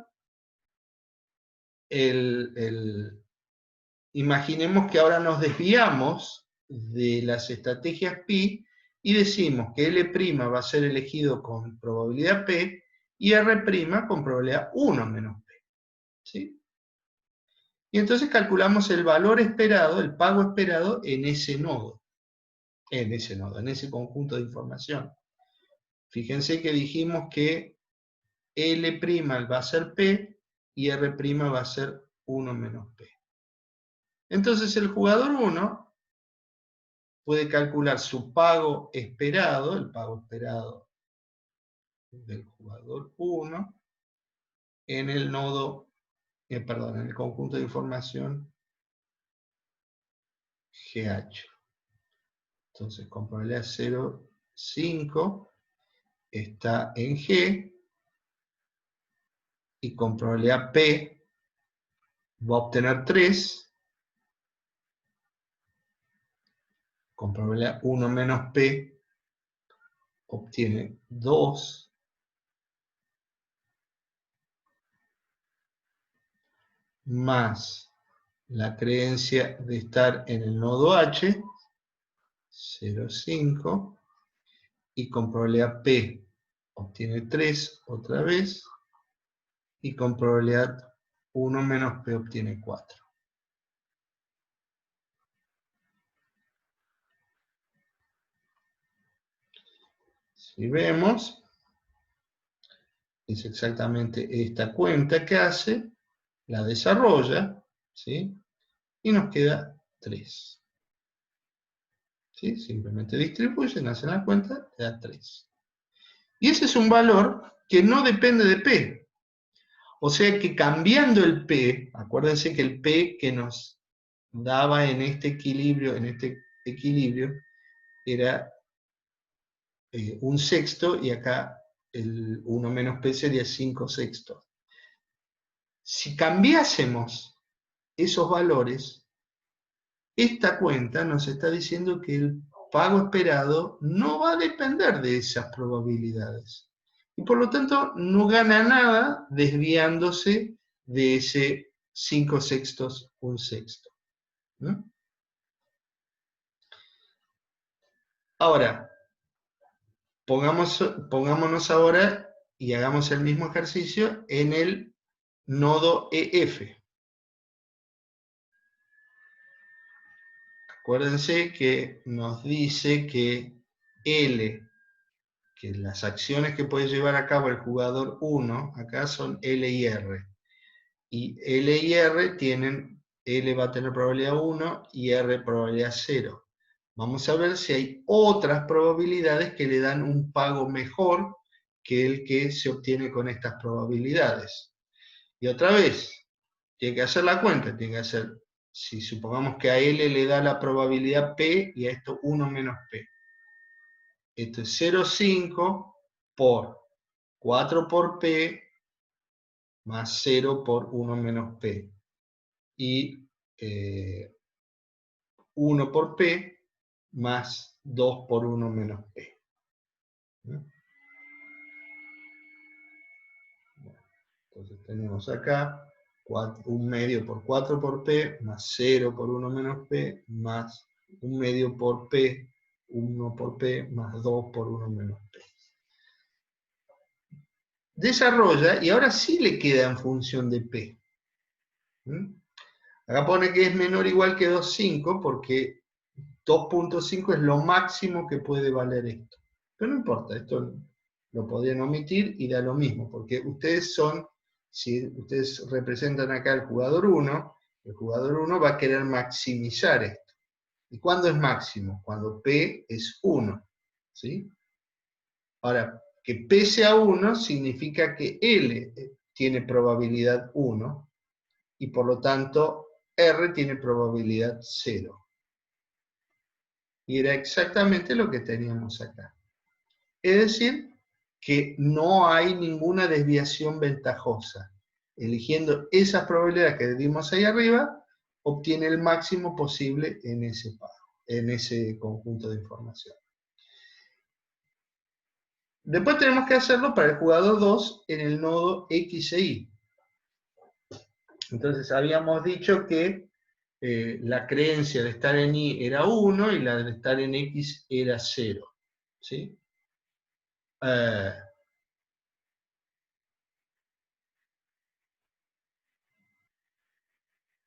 S1: imaginemos que ahora nos desviamos de las estrategias pi y decimos que L' va a ser elegido con probabilidad P y R' con probabilidad 1 menos P. ¿Sí? Y entonces calculamos el valor esperado, el pago esperado en ese nodo, en ese conjunto de información. Fíjense que dijimos que L' va a ser P y R' va a ser 1 menos P. Entonces el jugador 1 puede calcular su pago esperado, el pago esperado del jugador 1, en el nodo, perdón, en el conjunto de información GH. Entonces con probabilidad 0,5 está en G, y con probabilidad P va a obtener 3, con probabilidad 1 menos P, obtiene 2, más la creencia de estar en el nodo H, 0,5, y con probabilidad P obtiene 3 otra vez, y con probabilidad 1 menos P obtiene 4. Si vemos, es exactamente esta cuenta que hace, la desarrolla, ¿sí? Y nos queda 3. ¿Sí? Simplemente distribuyen, hacen la cuenta, da 3. Y ese es un valor que no depende de P. O sea que cambiando el P, acuérdense que el P que nos daba en este equilibrio, era 1/6, y acá el 1 menos P sería 5/6. Si cambiásemos esos valores, esta cuenta nos está diciendo que el pago esperado no va a depender de esas probabilidades. Y por lo tanto no gana nada desviándose de ese 5/6, 1/6. ¿Mm? Ahora, pongámonos ahora y hagamos el mismo ejercicio en el nodo EF. Acuérdense que nos dice que L, que las acciones que puede llevar a cabo el jugador 1, acá son L y R. Y L y R L va a tener probabilidad 1 y R probabilidad 0. Vamos a ver si hay otras probabilidades que le dan un pago mejor que el que se obtiene con estas probabilidades. Y otra vez, tiene que hacer la cuenta, tiene que hacer, si supongamos que a L le da la probabilidad P y a esto 1 menos P. Esto es 0,5 por 4 por P más 0 por 1 menos P. Y 1 por P más 2 por 1 menos P. Entonces tenemos acá 1 medio por 4 por P más 0 por 1 menos P más 1 medio por P, 1 por P más 2 por 1 menos P. Desarrolla y ahora sí le queda en función de P. Acá pone que es menor o igual que 2,5 porque 2,5 es lo máximo que puede valer esto. Pero no importa, esto lo podrían omitir y da lo mismo, porque ustedes si ustedes representan acá al jugador 1, el jugador 1 va a querer maximizar esto. ¿Y cuándo es máximo? Cuando P es 1. ¿Sí? Ahora, que P sea 1 significa que L tiene probabilidad 1 y por lo tanto R tiene probabilidad 0. Y era exactamente lo que teníamos acá. Es decir, que no hay ninguna desviación ventajosa. Eligiendo esas probabilidades que dimos ahí arriba, obtiene el máximo posible en ese conjunto de información. Después tenemos que hacerlo para el jugador 2 en el nodo X e Y. Entonces habíamos dicho que la creencia de estar en Y era 1 y la de estar en X era 0. ¿Sí?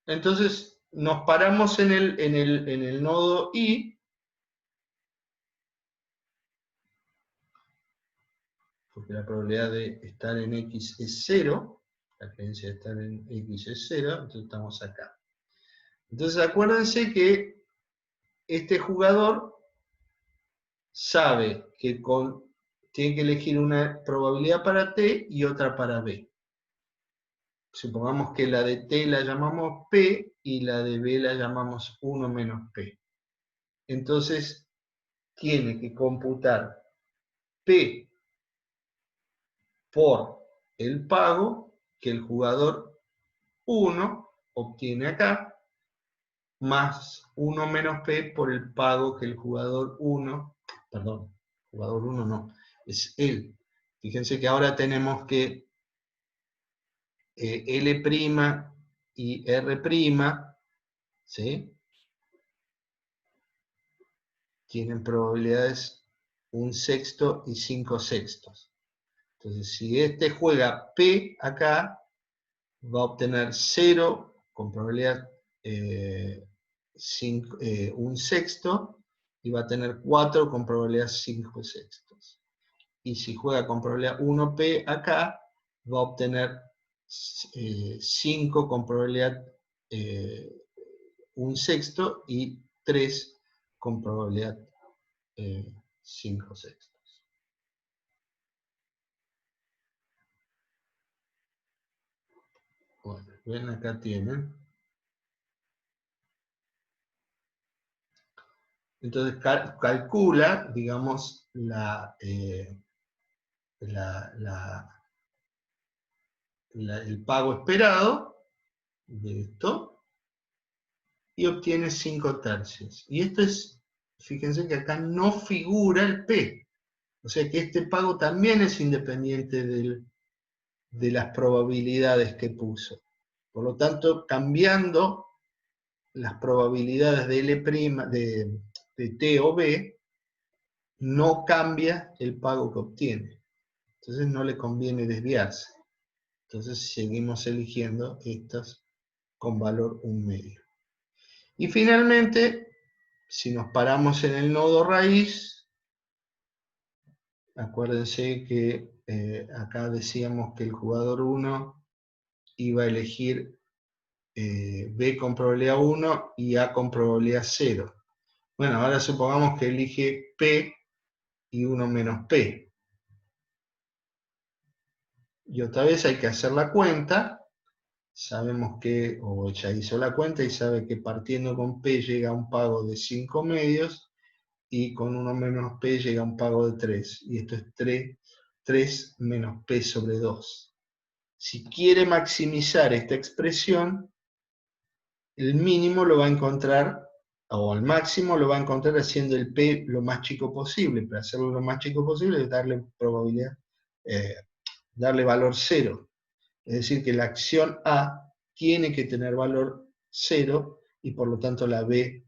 S1: Entonces nos paramos en el nodo Y, porque la probabilidad de estar en X es 0, la creencia de estar en X es 0, entonces estamos acá. Entonces acuérdense que este jugador sabe que tiene que elegir una probabilidad para T y otra para B. Supongamos que la de T la llamamos P y la de B la llamamos 1 menos P. Entonces tiene que computar P por el pago que el jugador 1 obtiene acá, más 1 menos P por el pago que el jugador 1, perdón, jugador 1 no, es él. Fíjense que ahora tenemos que L' y R', ¿sí?, tienen probabilidades 1/6 y 5/6. Entonces, si este juega P acá, va a obtener 0 con probabilidad 1/6 y va a tener 4 con probabilidad 5/6. Y si juega con probabilidad 1P acá, va a obtener 5 con probabilidad 1/6 y 3 con probabilidad 5/6. Bueno, ven acá tienen. Entonces calcula, digamos, el pago esperado de esto y obtiene 5/3. Y esto es, fíjense que acá no figura el P. O sea que este pago también es independiente de las probabilidades que puso. Por lo tanto, cambiando las probabilidades de L', de T o B, no cambia el pago que obtiene. Entonces no le conviene desviarse. Entonces seguimos eligiendo estas con valor 1/2. Y finalmente, si nos paramos en el nodo raíz, acuérdense que acá decíamos que el jugador 1 iba a elegir B con probabilidad 1 y A con probabilidad 0. Bueno, ahora supongamos que elige P y 1 menos P. Y otra vez hay que hacer la cuenta. Sabemos que, o ya hizo la cuenta y sabe que partiendo con P llega a un pago de 5 medios y con 1 menos P llega a un pago de 3. Y esto es 3 menos P sobre 2. Si quiere maximizar esta expresión, el mínimo lo va a encontrar, o el máximo lo va a encontrar haciendo el P lo más chico posible. Para hacerlo lo más chico posible es darle probabilidad, darle valor 0. Es decir, que la acción A tiene que tener valor 0 y por lo tanto la B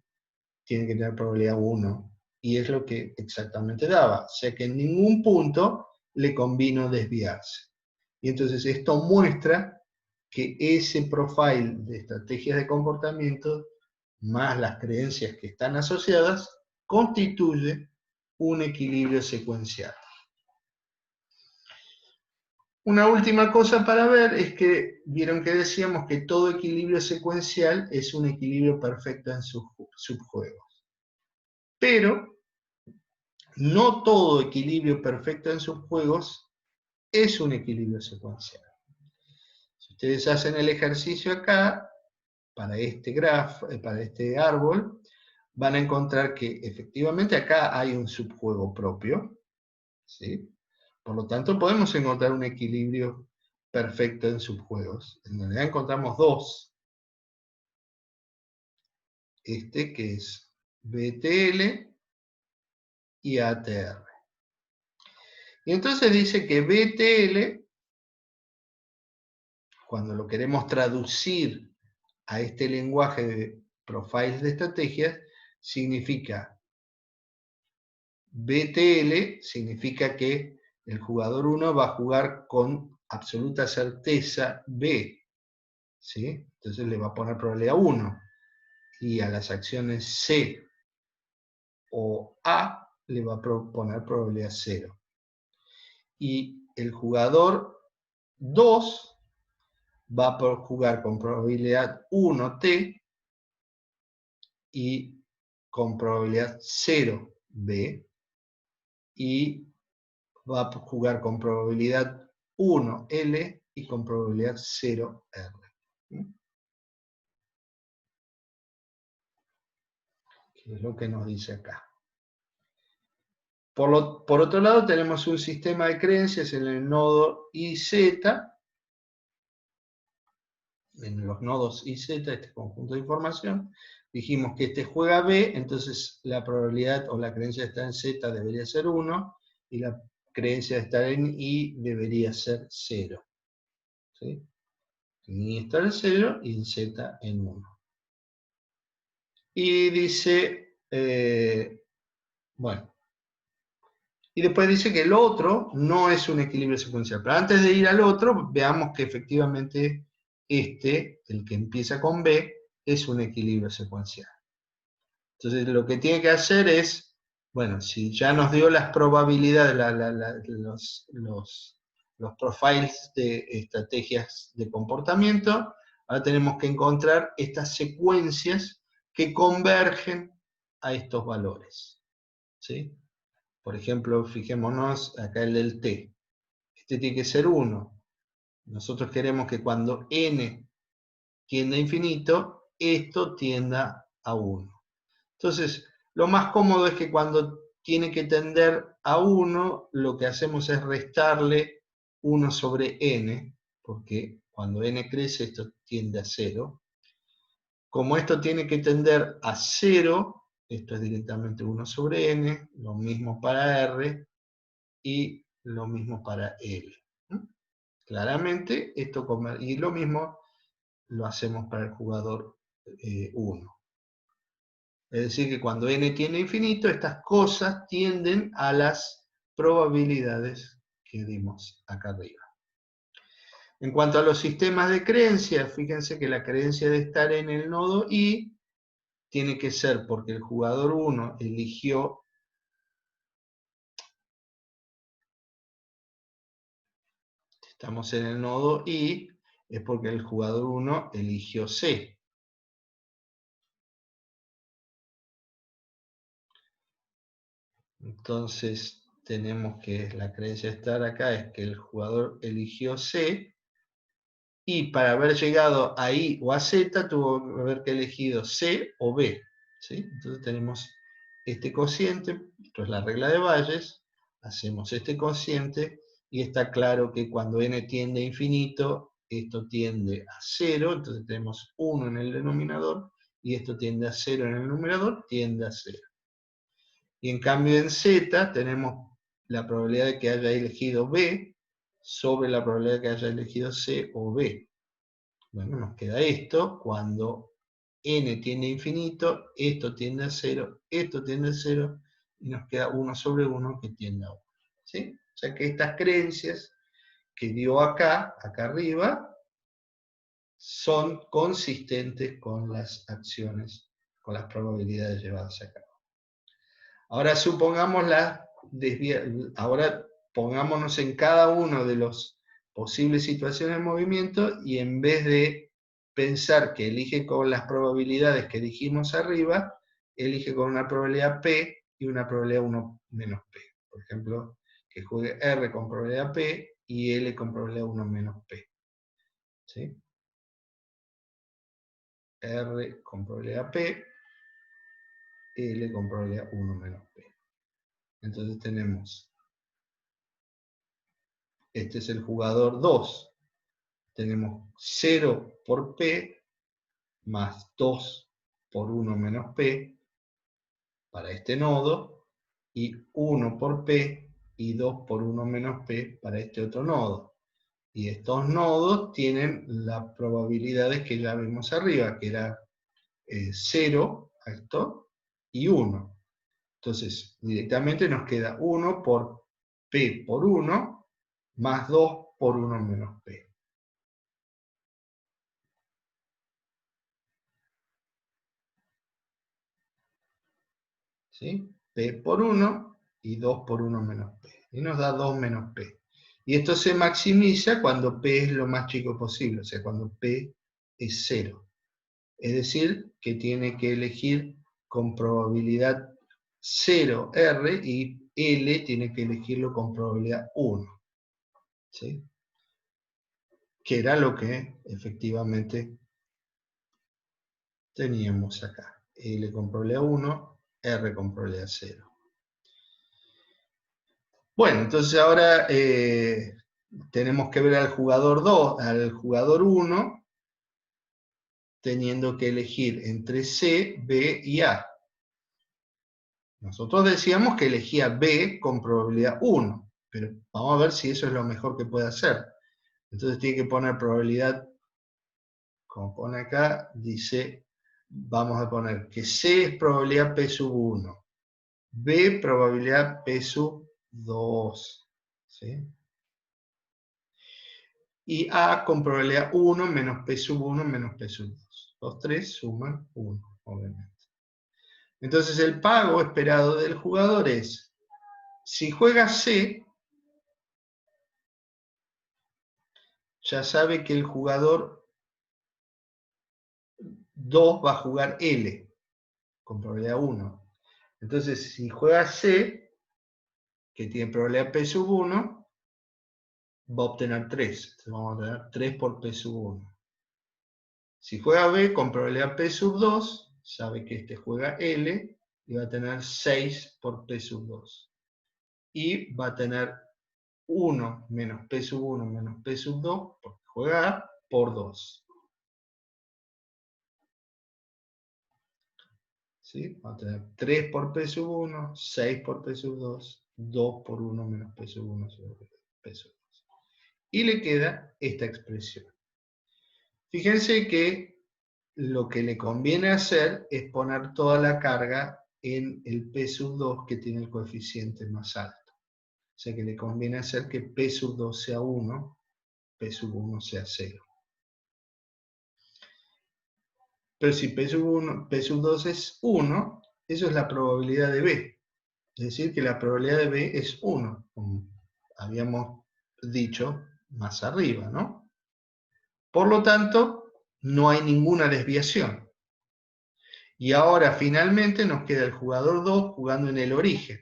S1: tiene que tener probabilidad 1. Y es lo que exactamente daba. O sea que en ningún punto le convino desviarse. Y entonces esto muestra que ese profile de estrategias de comportamiento, más las creencias que están asociadas, constituye un equilibrio secuencial. Una última cosa para ver es que vieron que decíamos que todo equilibrio secuencial es un equilibrio perfecto en sus subjuegos. Pero no todo equilibrio perfecto en subjuegos es un equilibrio secuencial. Si ustedes hacen el ejercicio acá, para este para este árbol, van a encontrar que efectivamente acá hay un subjuego propio, ¿sí? Por lo tanto, podemos encontrar un equilibrio perfecto en subjuegos. En realidad encontramos dos. Este que es BTL y ATR. Y entonces dice que BTL, cuando lo queremos traducir a este lenguaje de profiles de estrategias, significa BTL, significa que el jugador 1 va a jugar con absoluta certeza B, ¿sí? Entonces le va a poner probabilidad 1. Y a las acciones C o A le va a poner probabilidad 0. Y el jugador 2 va a jugar con probabilidad 1T y con probabilidad 0B, y va a jugar con probabilidad 1L y con probabilidad 0R. Que es lo que nos dice acá. Por otro lado, tenemos un sistema de creencias en el nodo IZ, en los nodos y z, este conjunto de información, dijimos que este juega B, entonces la probabilidad o la creencia de estar en Z debería ser 1, y la creencia de estar en I debería ser 0. ¿Sí? En I está en 0 y en Z en 1. Y dice, bueno, y después dice que el otro no es un equilibrio secuencial. Pero antes de ir al otro, veamos que efectivamente este, el que empieza con B, es un equilibrio secuencial. Entonces lo que tiene que hacer es, bueno, si ya nos dio las probabilidades, los profiles de estrategias de comportamiento, ahora tenemos que encontrar estas secuencias que convergen a estos valores. ¿Sí? Por ejemplo, fijémonos acá el del t. Este tiene que ser 1. Nosotros queremos que cuando n tienda a infinito, esto tienda a 1. Entonces, lo más cómodo es que cuando tiene que tender a 1, lo que hacemos es restarle 1 sobre n, porque cuando n crece, esto tiende a 0. Como esto tiene que tender a 0, esto es directamente 1 sobre n, lo mismo para r, y lo mismo para L. Claramente, esto y lo mismo lo hacemos para el jugador 1. Es decir, que cuando n tiende a infinito, estas cosas tienden a las probabilidades que dimos acá arriba. En cuanto a los sistemas de creencias, fíjense que la creencia de estar en el nodo I tiene que ser porque el jugador 1 eligió estamos en el nodo I, es porque el jugador 1 eligió C. Entonces tenemos que la creencia de estar acá es que el jugador eligió C, y para haber llegado a I o a Z tuvo que haber elegido C o B. ¿Sí? Entonces tenemos este cociente, esto es la regla de Bayes, hacemos este cociente, y está claro que cuando n tiende a infinito, esto tiende a 0, entonces tenemos 1 en el denominador, y esto tiende a 0 en el numerador, tiende a 0. Y en cambio en Z tenemos la probabilidad de que haya elegido B sobre la probabilidad de que haya elegido C o B. Bueno, nos queda esto, cuando n tiende a infinito, esto tiende a 0, esto tiende a 0, y nos queda 1 sobre 1 que tiende a 1. ¿Sí? O sea que estas creencias que dio acá arriba, son consistentes con las acciones, con las probabilidades llevadas a cabo. Ahora ahora pongámonos en cada uno de los posibles situaciones de movimiento, y en vez de pensar que elige con las probabilidades que dijimos arriba, elige con una probabilidad P y una probabilidad 1 menos P. Por ejemplo, que juegue R con probabilidad P y L con probabilidad 1 menos P. ¿Sí? R con probabilidad P, L con probabilidad 1 menos P. Entonces tenemos, este es el jugador 2. Tenemos 0 por P más 2 por 1 menos P para este nodo, y 1 por P y 2 por 1 menos P para este otro nodo. Y estos nodos tienen las probabilidades que ya vimos arriba, que era 0 esto, y 1. Entonces, directamente nos queda 1 por P por 1, más 2 por 1 menos P. ¿Sí? P por 1 y 2 por 1 menos P. Y nos da 2 menos P. Y esto se maximiza cuando P es lo más chico posible, o sea, cuando P es 0. Es decir, que tiene que elegir con probabilidad 0 R, y L tiene que elegirlo con probabilidad 1. ¿Sí? Que era lo que efectivamente teníamos acá. L con probabilidad 1, R con probabilidad 0. Bueno, entonces ahora tenemos que ver al jugador 2, al jugador 1, teniendo que elegir entre C, B y A. Nosotros decíamos que elegía B con probabilidad 1, pero vamos a ver si eso es lo mejor que puede hacer. Entonces tiene que poner probabilidad, como pone acá, dice, vamos a poner que C es probabilidad P sub 1, B probabilidad P sub 2, ¿sí? Y A con probabilidad 1 menos P sub 1 menos P sub 2. Los tres suman 1, obviamente. Entonces el pago esperado del jugador es, si juega C, ya sabe que el jugador 2 va a jugar L, con probabilidad 1. Entonces, si juega C, que tiene probabilidad P sub 1, va a obtener 3. Entonces vamos a tener 3 por P sub 1. Si juega B con probabilidad P sub 2, sabe que este juega L y va a tener 6 por P sub 2. Y va a tener 1 menos P sub 1 menos P sub 2, porque juega A, por 2. ¿Sí? Va a tener 3 por P sub 1, 6 por P sub 2, 2 por 1 menos P sub 1 sobre P sub 2. Y le queda esta expresión. Fíjense que lo que le conviene hacer es poner toda la carga en el P sub 2 que tiene el coeficiente más alto. O sea que le conviene hacer que P sub 2 sea 1, P sub 1 sea 0. Pero si P sub 2 es 1, eso es la probabilidad de B. Es decir, que la probabilidad de B es 1, como habíamos dicho más arriba, ¿no? Por lo tanto, no hay ninguna desviación. Y ahora finalmente nos queda el jugador 2 jugando en el origen.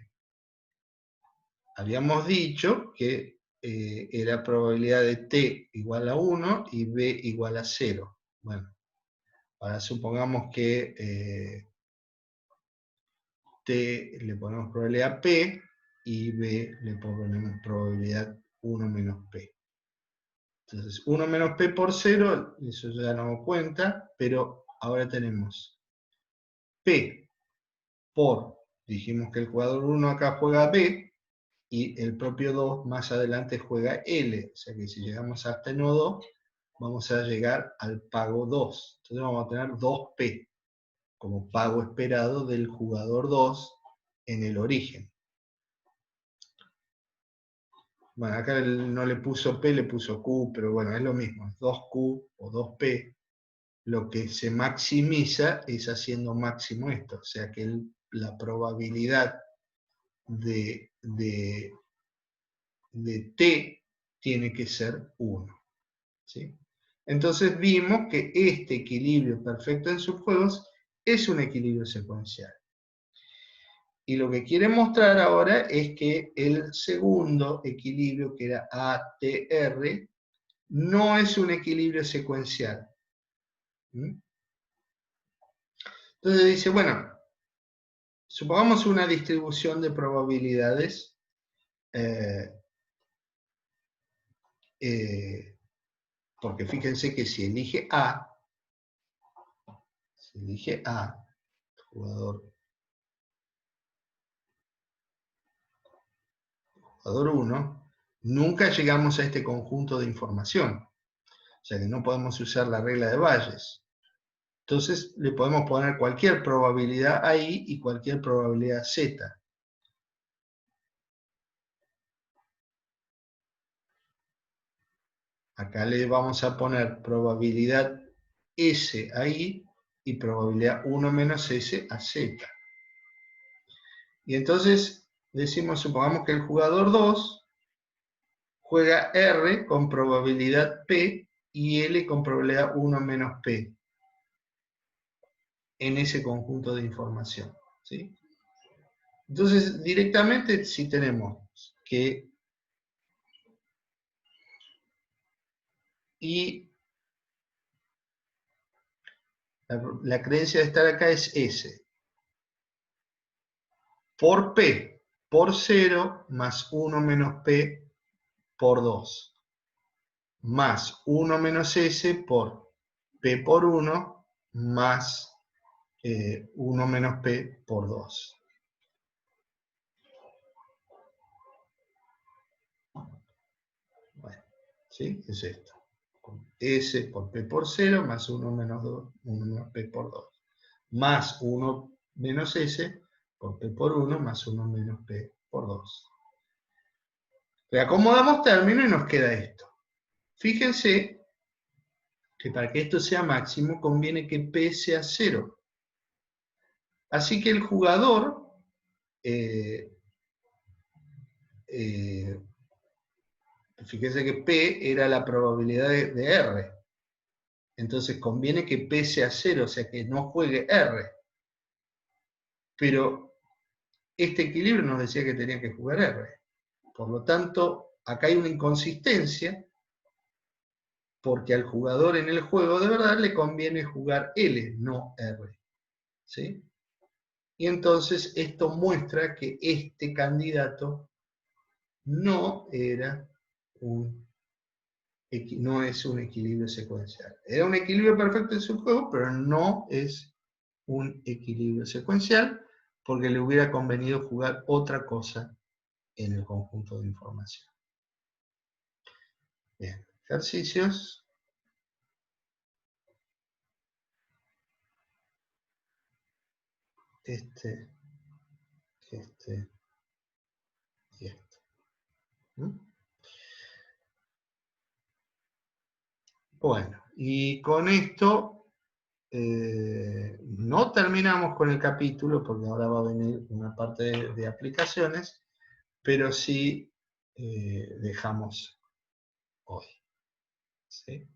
S1: Habíamos dicho que era probabilidad de T igual a 1 y B igual a 0. Bueno, ahora supongamos que T le ponemos probabilidad P y B le ponemos probabilidad 1 menos P. Entonces 1 menos P por 0, eso ya no cuenta, pero ahora tenemos P por, dijimos que el jugador 1 acá juega B, y el propio 2 más adelante juega L, o sea que si llegamos a este nodo, vamos a llegar al pago 2. Entonces vamos a tener 2P como pago esperado del jugador 2 en el origen. Bueno, acá no le puso P, le puso Q, pero bueno, es lo mismo, 2Q o 2P. Lo que se maximiza es haciendo máximo esto, o sea que la probabilidad de T tiene que ser 1. ¿Sí? Entonces vimos que este equilibrio perfecto en subjuegos es un equilibrio secuencial. Y lo que quiere mostrar ahora es que el segundo equilibrio, que era ATR, no es un equilibrio secuencial. Entonces dice, bueno, supongamos una distribución de probabilidades porque fíjense que si elige A, jugador 1, nunca llegamos a este conjunto de información. O sea que no podemos usar la regla de Bayes. Entonces le podemos poner cualquier probabilidad ahí y cualquier probabilidad Z. Acá le vamos a poner probabilidad S ahí y probabilidad 1 menos S a Z. Y entonces decimos, supongamos que el jugador 2 juega R con probabilidad P y L con probabilidad 1 menos P en ese conjunto de información. ¿Sí? Entonces, directamente, si tenemos que y la creencia de estar acá es S, por P, por 0, más 1 menos P por 2, más 1 menos S por P por 1, más 1 menos P por 2. Bueno, ¿sí? Es esto. S por P por 0 más 1 menos 2, 1 menos P por 2. Más 1 menos S por P por 1 más 1 menos P por 2. Reacomodamos términos y nos queda esto. Fíjense que para que esto sea máximo conviene que P sea 0. Así que el jugador fíjense que P era la probabilidad de R. Entonces conviene que P sea 0, o sea que no juegue R. Pero este equilibrio nos decía que tenía que jugar R. Por lo tanto, acá hay una inconsistencia, porque al jugador en el juego de verdad le conviene jugar L, no R. ¿Sí? Y entonces esto muestra que este candidato no era no es un equilibrio secuencial. Era un equilibrio perfecto en su juego, pero no es un equilibrio secuencial, porque le hubiera convenido jugar otra cosa en el conjunto de información. Bien, ejercicios. Este y este. ¿Mm? Bueno, y con esto no terminamos con el capítulo, porque ahora va a venir una parte de aplicaciones, pero sí dejamos hoy. ¿Sí?